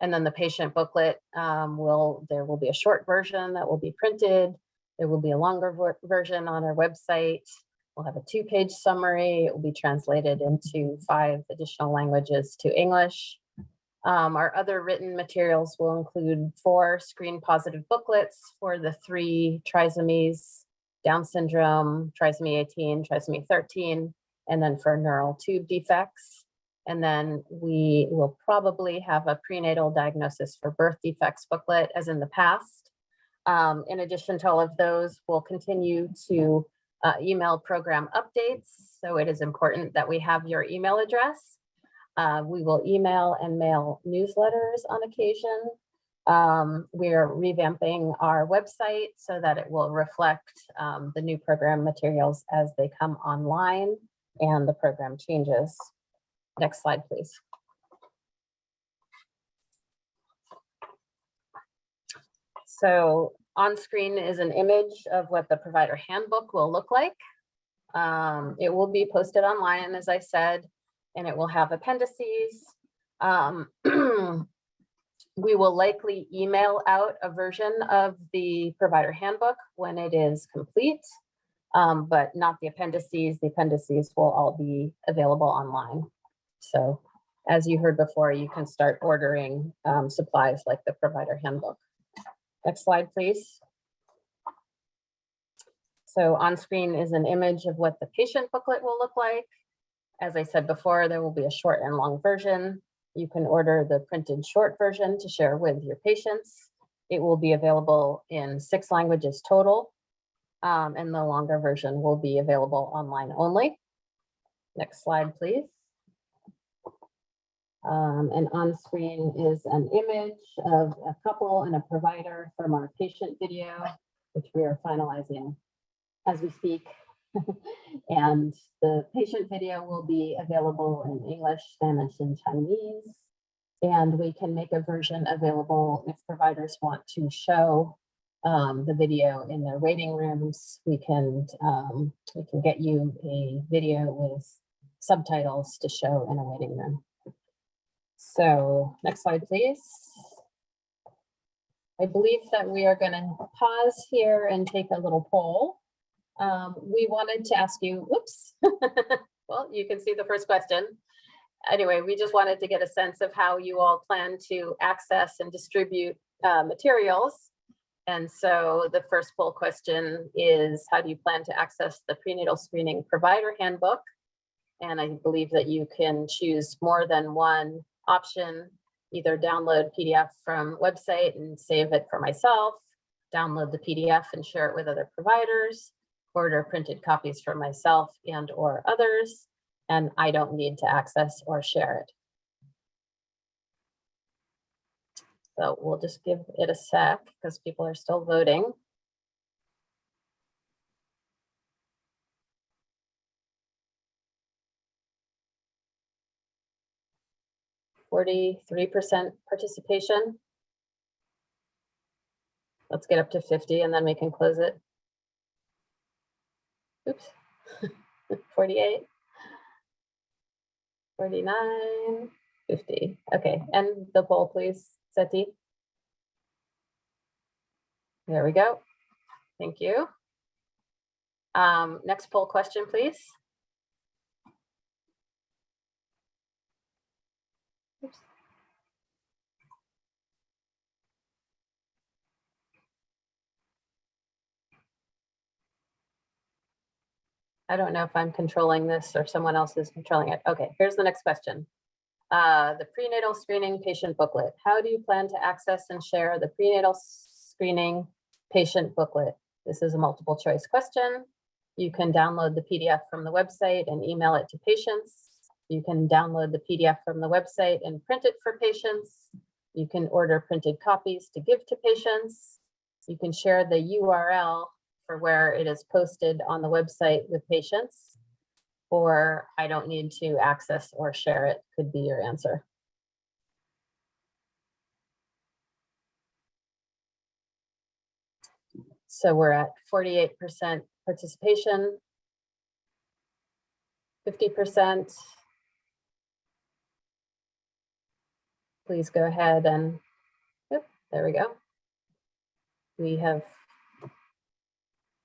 And then the patient booklet, there will be a short version that will be printed. There will be a longer version on our website. We'll have a 2-page summary. It will be translated into 5 additional languages to English. Our other written materials will include 4 screen positive booklets for the 3 trisomies: Down syndrome, trisomy 18, trisomy 13, and then for neural tube defects. And then we will probably have a prenatal diagnosis for birth defects booklet as in the past. In addition to all of those, we'll continue to email program updates. So it is important that we have your email address. We will email and mail newsletters on occasion. We are revamping our website so that it will reflect the new program materials as they come online and the program changes. Next slide, please. So on screen is an image of what the provider handbook will look like. It will be posted online, as I said, and it will have appendices. We will likely email out a version of the provider handbook when it is complete, but not the appendices. The appendices will all be available online. So as you heard before, you can start ordering supplies like the provider handbook. Next slide, please. So on screen is an image of what the patient booklet will look like. As I said before, there will be a short and long version. You can order the printed short version to share with your patients. It will be available in 6 languages total, and the longer version will be available online only. Next slide, please. And on screen is an image of a couple and a provider from our patient video, which we are finalizing as we speak. And the patient video will be available in English, Spanish, and Chinese. And we can make a version available if providers want to show the video in their waiting rooms. We can get you a video with subtitles to show in a waiting room. So next slide, please. I believe that we are going to pause here and take a little poll. We wanted to ask you, whoops, well, you can see the first question. Anyway, we just wanted to get a sense of how you all plan to access and distribute materials. And so the first poll question is, how do you plan to access the prenatal screening provider handbook? And I believe that you can choose more than one option, either download PDF from website and save it for myself, download the PDF and share it with other providers, order printed copies for myself and or others, and I don't need to access or share it. So we'll just give it a sec because people are still voting. %43 participation. Let's get up to 50 and then we can close it. Oops. 48, 49, 50. Okay, and the poll, please, Seti. There we go. Thank you. Next poll question, please. Oops. I don't know if I'm controlling this or someone else is controlling it. Okay, here's the next question. The prenatal screening patient booklet. How do you plan to access and share the prenatal screening patient booklet? This is a multiple choice question. You can download the PDF from the website and email it to patients. You can download the PDF from the website and print it for patients. You can order printed copies to give to patients. You can share the URL for where it is posted on the website with patients, or I don't need to access or share it could be your answer. So we're at 48% participation, 50%. Please go ahead and, yep, there we go. We have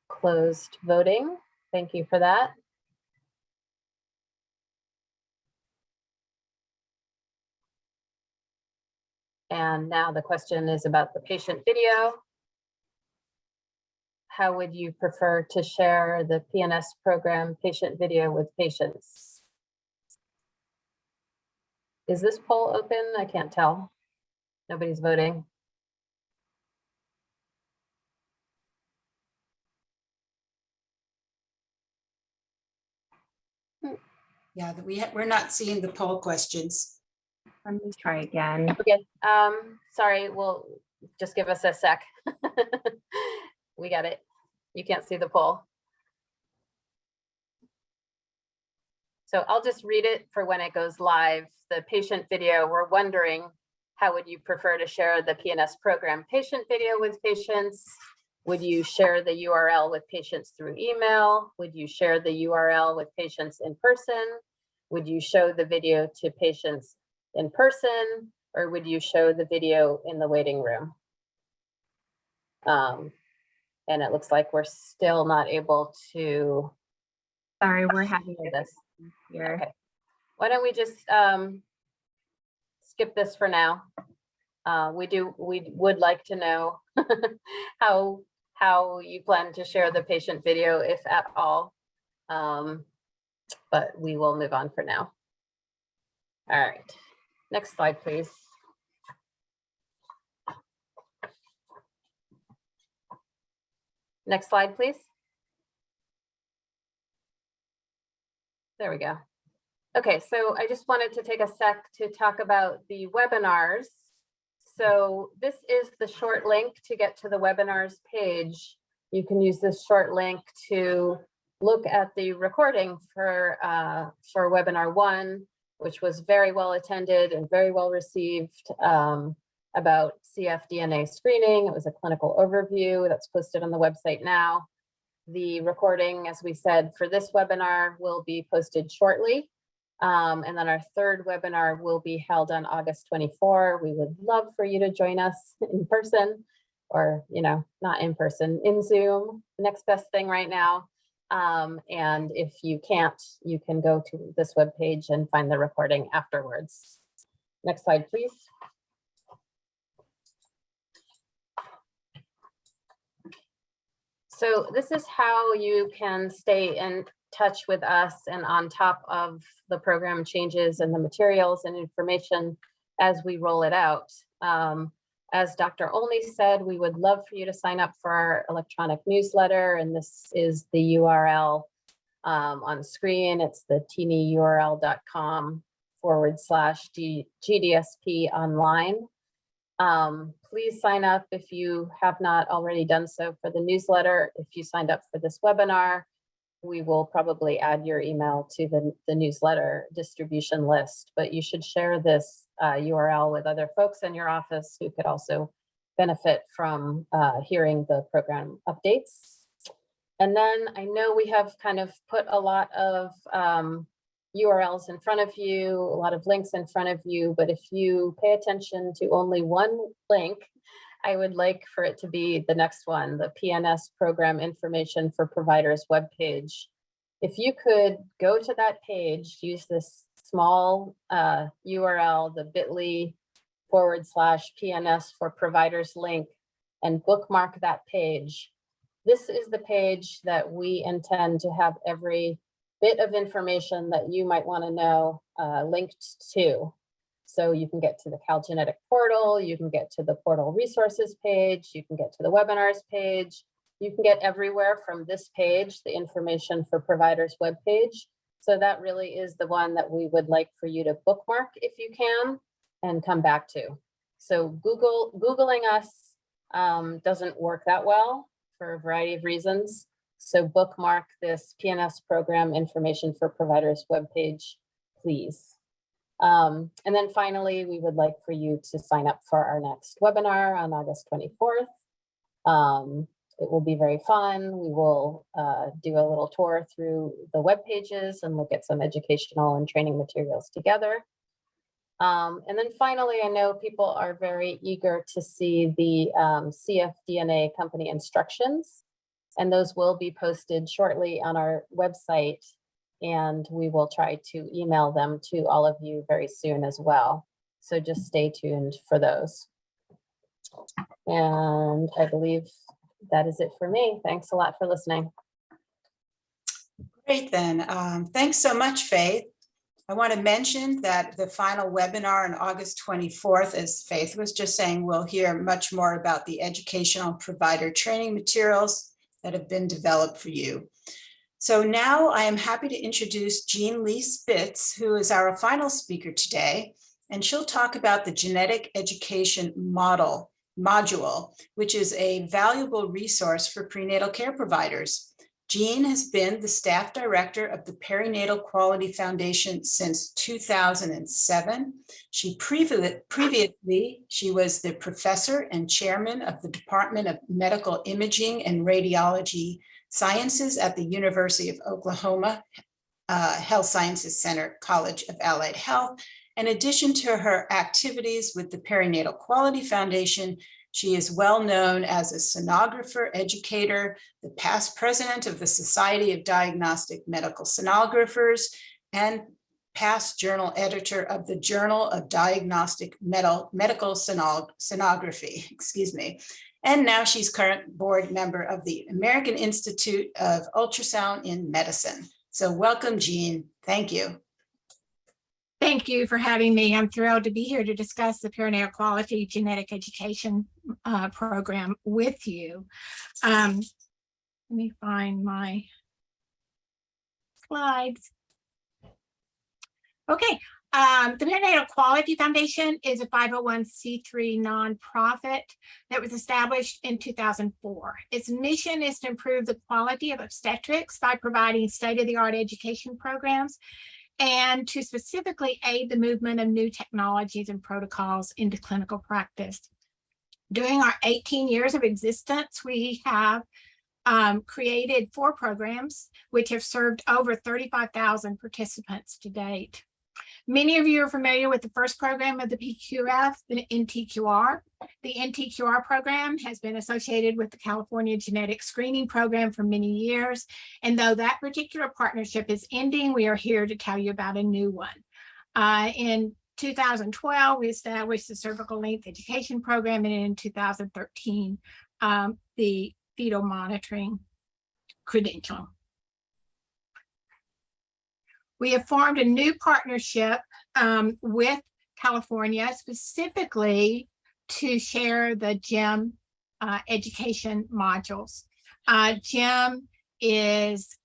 closed voting. Thank you for that. And now the question is about the patient video. How would you prefer to share the PNS program patient video with patients? Is this poll open? I can't tell. Nobody's voting. Yeah, we're not seeing the poll questions. Let me try again. Okay, sorry, well, just give us a sec. We got it. You can't see the poll. So I'll just read it for when it goes live. The patient video, we're wondering, how would you prefer to share the PNS program patient video with patients? Would you share the URL with patients through email? Would you share the URL with patients in person? Would you show the video to patients in person, or would you show the video in the waiting room? And it looks like we're still not able to. Sorry, we're having this here. Okay. Why don't we just skip this for now? We would like to know how you plan to share the patient video, if at all. But we will move on for now. All right, next slide, please. Next slide, please. There we go. Okay, so I just wanted to take a sec to talk about the webinars. So this is the short link to get to the webinars page. You can use this short link to look at the recording for webinar 1, which was very well attended and very well received, about cfDNA screening. It was a clinical overview that's posted on the website now. The recording, as we said, for this webinar will be posted shortly. And then our third webinar will be held on August 24. We would love for you to join us in person, or, you know, not in person, in Zoom, the next best thing right now. And if you can't, you can go to this webpage and find the recording afterwards. Next slide, please. So this is how you can stay in touch with us and on top of the program changes and the materials and information as we roll it out. As Dr. Olney said, we would love for you to sign up for our electronic newsletter, and this is the URL on the screen. It's the teenyurl.com/GDSP online. Please sign up if you have not already done so for the newsletter. If you signed up for this webinar, we will probably add your email to the newsletter distribution list, but you should share this URL with other folks in your office who could also benefit from hearing the program updates. And then I know we have kind of put a lot of URLs in front of you, a lot of links in front of you, but if you pay attention to only one link, I would like for it to be the next one, the PNS Program Information for Providers webpage. If you could go to that page, use this small URL, the bit.ly/PNS for Providers link, and bookmark that page. This is the page that we intend to have every bit of information that you might want to know linked to. So you can get to the Calgenetic portal, you can get to the portal resources page, you can get to the webinars page, you can get everywhere from this page, the information for providers webpage. So that really is the one that we would like for you to bookmark if you can and come back to. So Googling us doesn't work that well for a variety of reasons. So bookmark this PNS Program Information for Providers webpage, please. And then finally, we would like for you to sign up for our next webinar on August 24th. It will be very fun. We will do a little tour through the web pages and look at some educational and training materials together. And then finally, I know people are very eager to see the cfDNA company instructions, and those will be posted shortly on our website. And we will try to email them to all of you very soon as well. So just stay tuned for those. And I believe that is it for me. Thanks a lot for listening. Great then. Thanks so much, Faith. I want to mention that the final webinar on August 24th, as Faith was just saying, we'll hear much more about the educational provider training materials that have been developed for you. So now I am happy to introduce Jean Lee Spitz, who is our final speaker today, and she'll talk about the genetic education module, which is a valuable resource for prenatal care providers. Jean has been the staff director of the Perinatal Quality Foundation since 2007. Previously, she was the professor and chairman of the Department of Medical Imaging and Radiology Sciences at the University of Oklahoma Health Sciences Center College of Allied Health. In addition to her activities with the Perinatal Quality Foundation, she is well known as a sonographer, educator, the past president of the Society of Diagnostic Medical Sonographers, and past journal editor of the Journal of Diagnostic Medical Sonography, excuse me. And now she's current board member of the American Institute of Ultrasound in Medicine. So welcome, Jean. Thank you. Thank you for having me. I'm thrilled to be here to discuss the Perinatal Quality Genetic Education Program with you. Let me find my slides. Okay. The Perinatal Quality Foundation is a 501c3 nonprofit that was established in 2004. Its mission is to improve the quality of obstetrics by providing state-of-the-art education programs and to specifically aid the movement of new technologies and protocols into clinical practice. During our 18 years of existence, we have created 4 programs which have served over 35,000 participants to date. Many of you are familiar with the first program of the PQF, the NTQR. The NTQR program has been associated with the California Genetic Screening Program for many years. And though that particular partnership is ending, we are here to tell you about a new one. In 2012, we established the Cervical Length Education Program, and in 2013, the fetal monitoring credential. We have formed a new partnership with California specifically to share the GEM education modules. GEM is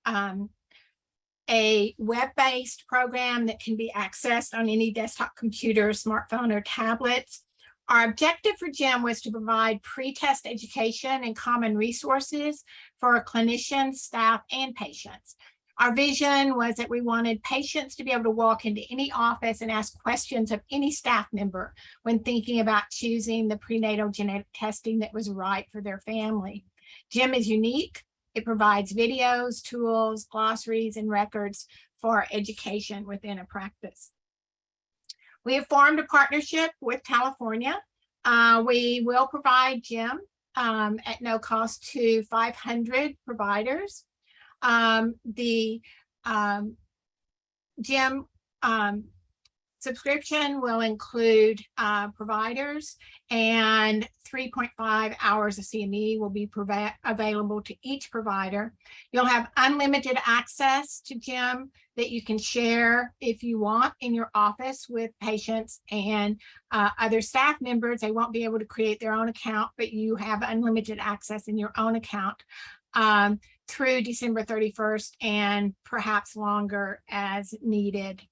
a web-based program that can be accessed on any desktop computer, smartphone, or tablets. Our objective for GEM was to provide pre-test education and common resources for clinicians, staff, and patients. Our vision was that we wanted patients to be able to walk into any office and ask questions of any staff member when thinking about choosing the prenatal genetic testing that was right for their family. GEM is unique. It provides videos, tools, glossaries, and records for education within a practice. We have formed a partnership with California. We will provide GEM at no cost to 500 providers. The GEM subscription will include providers, and 3.5 hours of CME will be available to each provider. You'll have unlimited access to GEM that you can share if you want in your office with patients and other staff members. They won't be able to create their own account, but you have unlimited access in your own account through December 31st and perhaps longer as needed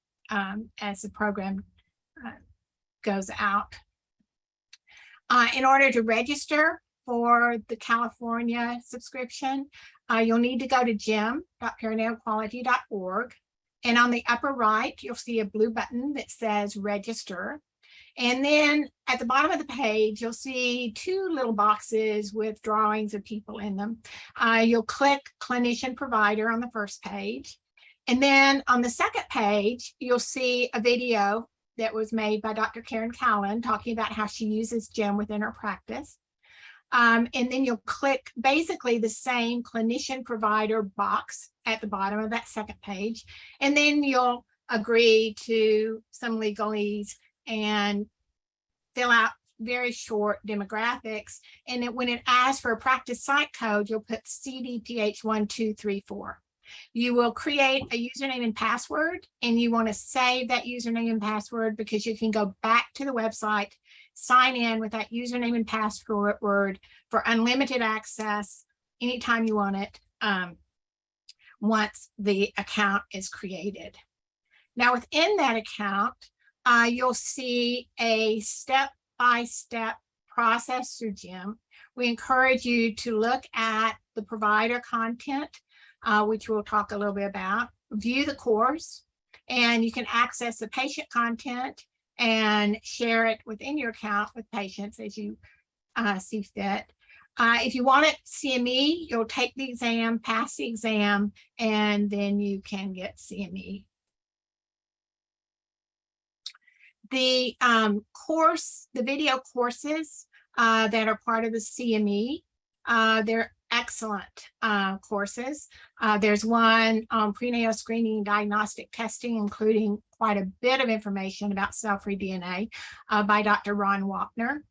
as the program goes out. In order to register for the California subscription, you'll need to go to gem.perinatalquality.org. And on the upper right, you'll see a blue button that says register. And then at the bottom of the page, you'll see two little boxes with drawings of people in them. You'll click clinician provider on the first page. And then on the second page, you'll see a video that was made by Dr. Karen Callan talking about how she uses GEM within her practice. And then you'll click basically the same clinician provider box at the bottom of that second page. And then you'll agree to some legalese and fill out very short demographics. And when it asks for a practice site code, you'll put CDPH 1234. You will create a username and password, and you want to save that username and password because you can go back to the website, sign in with that username and password for unlimited access anytime you want it once the account is created. Now within that account, you'll see a step-by-step process through GEM. We encourage you to look at the provider content, which we'll talk a little bit about, view the course, and you can access the patient content and share it within your account with patients as you see fit. If you want it CME, you'll take the exam, pass the exam, and then you can get CME. The the video courses that are part of the CME, they're excellent courses. There's one on prenatal screening and diagnostic testing, including quite a bit of information about cell-free DNA by Dr. Ron Wapner.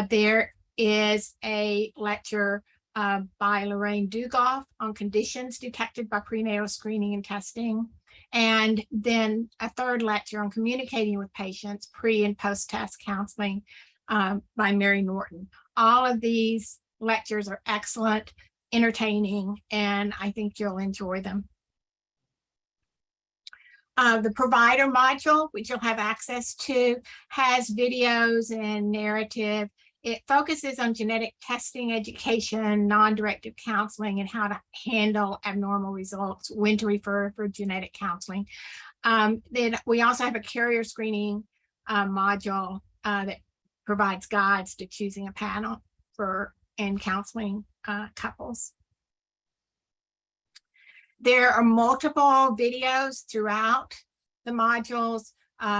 There is a lecture by Lorraine Dugoff on conditions detected by prenatal screening and testing. And then a third lecture on communicating with patients, pre and post-test counseling by Mary Norton. All of these lectures are excellent, entertaining, and I think you'll enjoy them. The provider module, which you'll have access to, has videos and narrative. It focuses on genetic testing, education, non-directive counseling, and how to handle abnormal results, when to refer for genetic counseling. Then we also have a carrier screening module that provides guides to choosing a panel and counseling couples. There are multiple videos throughout the modules.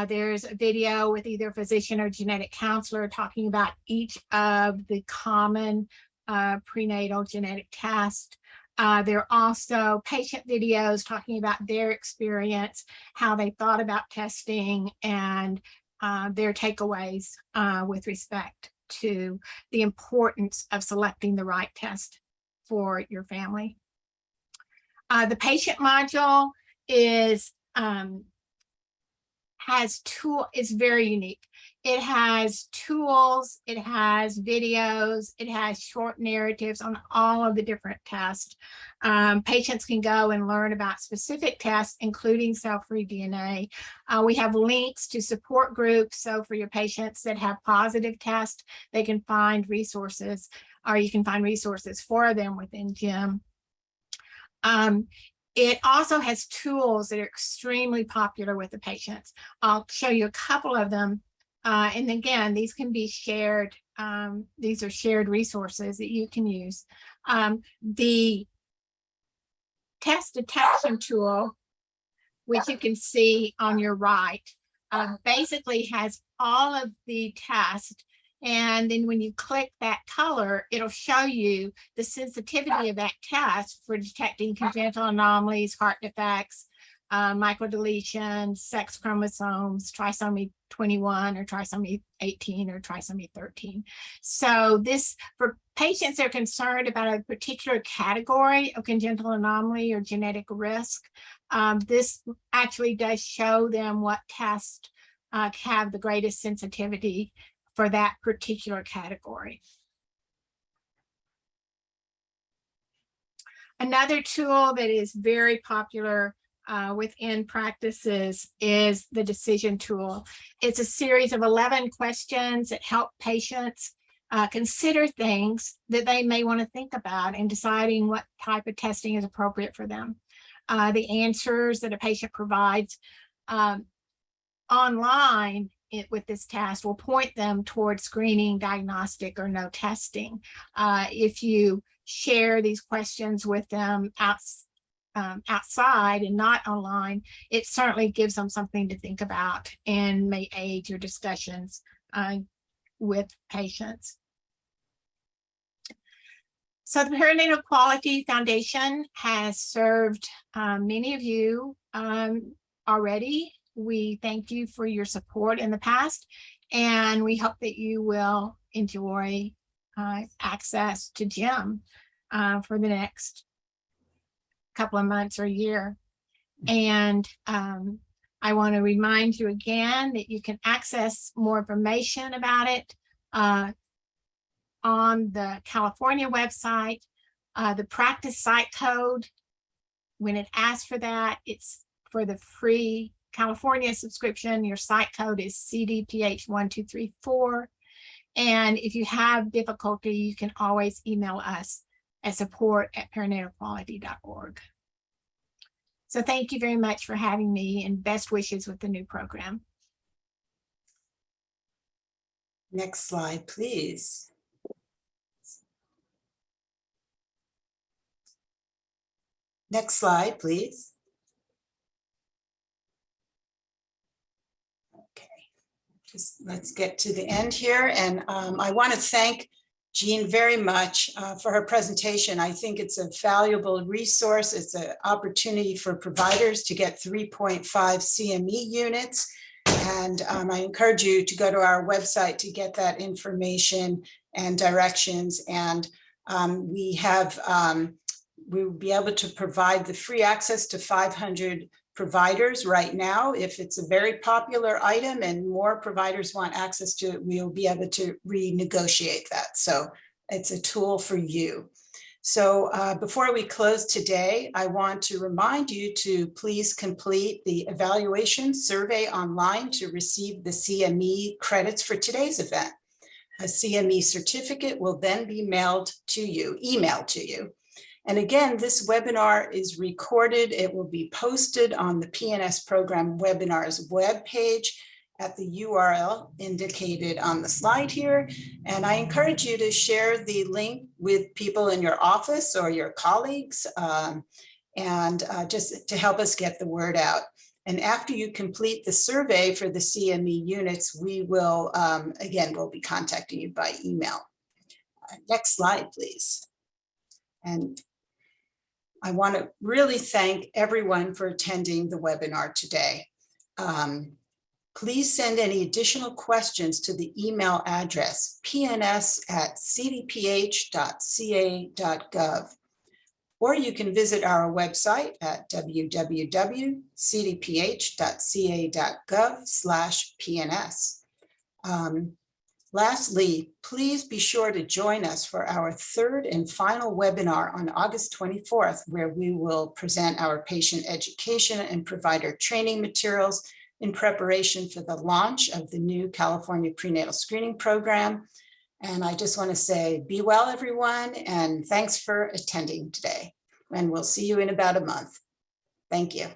There's a video with either a physician or genetic counselor talking about each of the common prenatal genetic tests. There are also patient videos talking about their experience, how they thought about testing, and their takeaways with respect to the importance of selecting the right test for your family. The patient module is very unique. It has tools, it has videos, it has short narratives on all of the different tests. Patients can go and learn about specific tests, including cell-free DNA. We have links to support groups. So for your patients that have positive tests, they can find resources, or you can find resources for them within JIM. It also has tools that are extremely popular with the patients. I'll show you a couple of them. And again, these can be shared. These are shared resources that you can use. The test detection tool, which you can see on your right, basically has all of the tests. And then when you click that color, it'll show you the sensitivity of that test for detecting congenital anomalies, heart defects, microdeletions, sex chromosomes, trisomy 21 or trisomy 18 or trisomy 13. So this, for patients that are concerned about a particular category of congenital anomaly or genetic risk, this actually does show them what tests have the greatest sensitivity for that particular category. Another tool that is very popular within practices is the decision tool. It's a series of 11 questions that help patients consider things that they may want to think about in deciding what type of testing is appropriate for them. The answers that a patient provides online with this test will point them towards screening, diagnostic, or no testing. If you share these questions with them outside and not online, it certainly gives them something to think about and may aid your discussions with patients. So the Perinatal Quality Foundation has served many of you already. We thank you for your support in the past, and we hope that you will enjoy access to JIM for the next couple of months or year. And I want to remind you again that you can access more information about it on the California website. The practice site code, when it asks for that, it's for the free California subscription. Your site code is CDPH 1234. And if you have difficulty, you can always email us at support@perinatalquality.org. So thank you very much for having me, and best wishes with the new program. Next slide, please. Next slide, please. Just let's get to the end here. And I want to thank Jean very much for her presentation. I think it's a valuable resource. It's an opportunity for providers to get 3.5 CME units. And I encourage you to go to our website to get that information and directions. And we will be able to provide the free access to 500 providers right now. If it's a very popular item and more providers want access to it, we'll be able to renegotiate that. So it's a tool for you. So before we close today, I want to remind you to please complete the evaluation survey online to receive the CME credits for today's event. A CME certificate will then be emailed to you. And again, this webinar is recorded. It will be posted on the PNS Program Webinars webpage at the URL indicated on the slide here. And I encourage you to share the link with people in your office or your colleagues, just to help us get the word out. And after you complete the survey for the CME units, we will, again, we'll be contacting you by email. Next slide, please. And I want to really thank everyone for attending the webinar today. Please send any additional questions to the email address pns@cdph.ca.gov, or you can visit our website at www.cdph.ca.gov/PNS. Lastly, please be sure to join us for our third and final webinar on August 24th, where we will present our patient education and provider training materials in preparation for the launch of the new California Prenatal Screening Program. And I just want to say, be well, everyone, and thanks for attending today. And we'll see you in about a month. Thank you.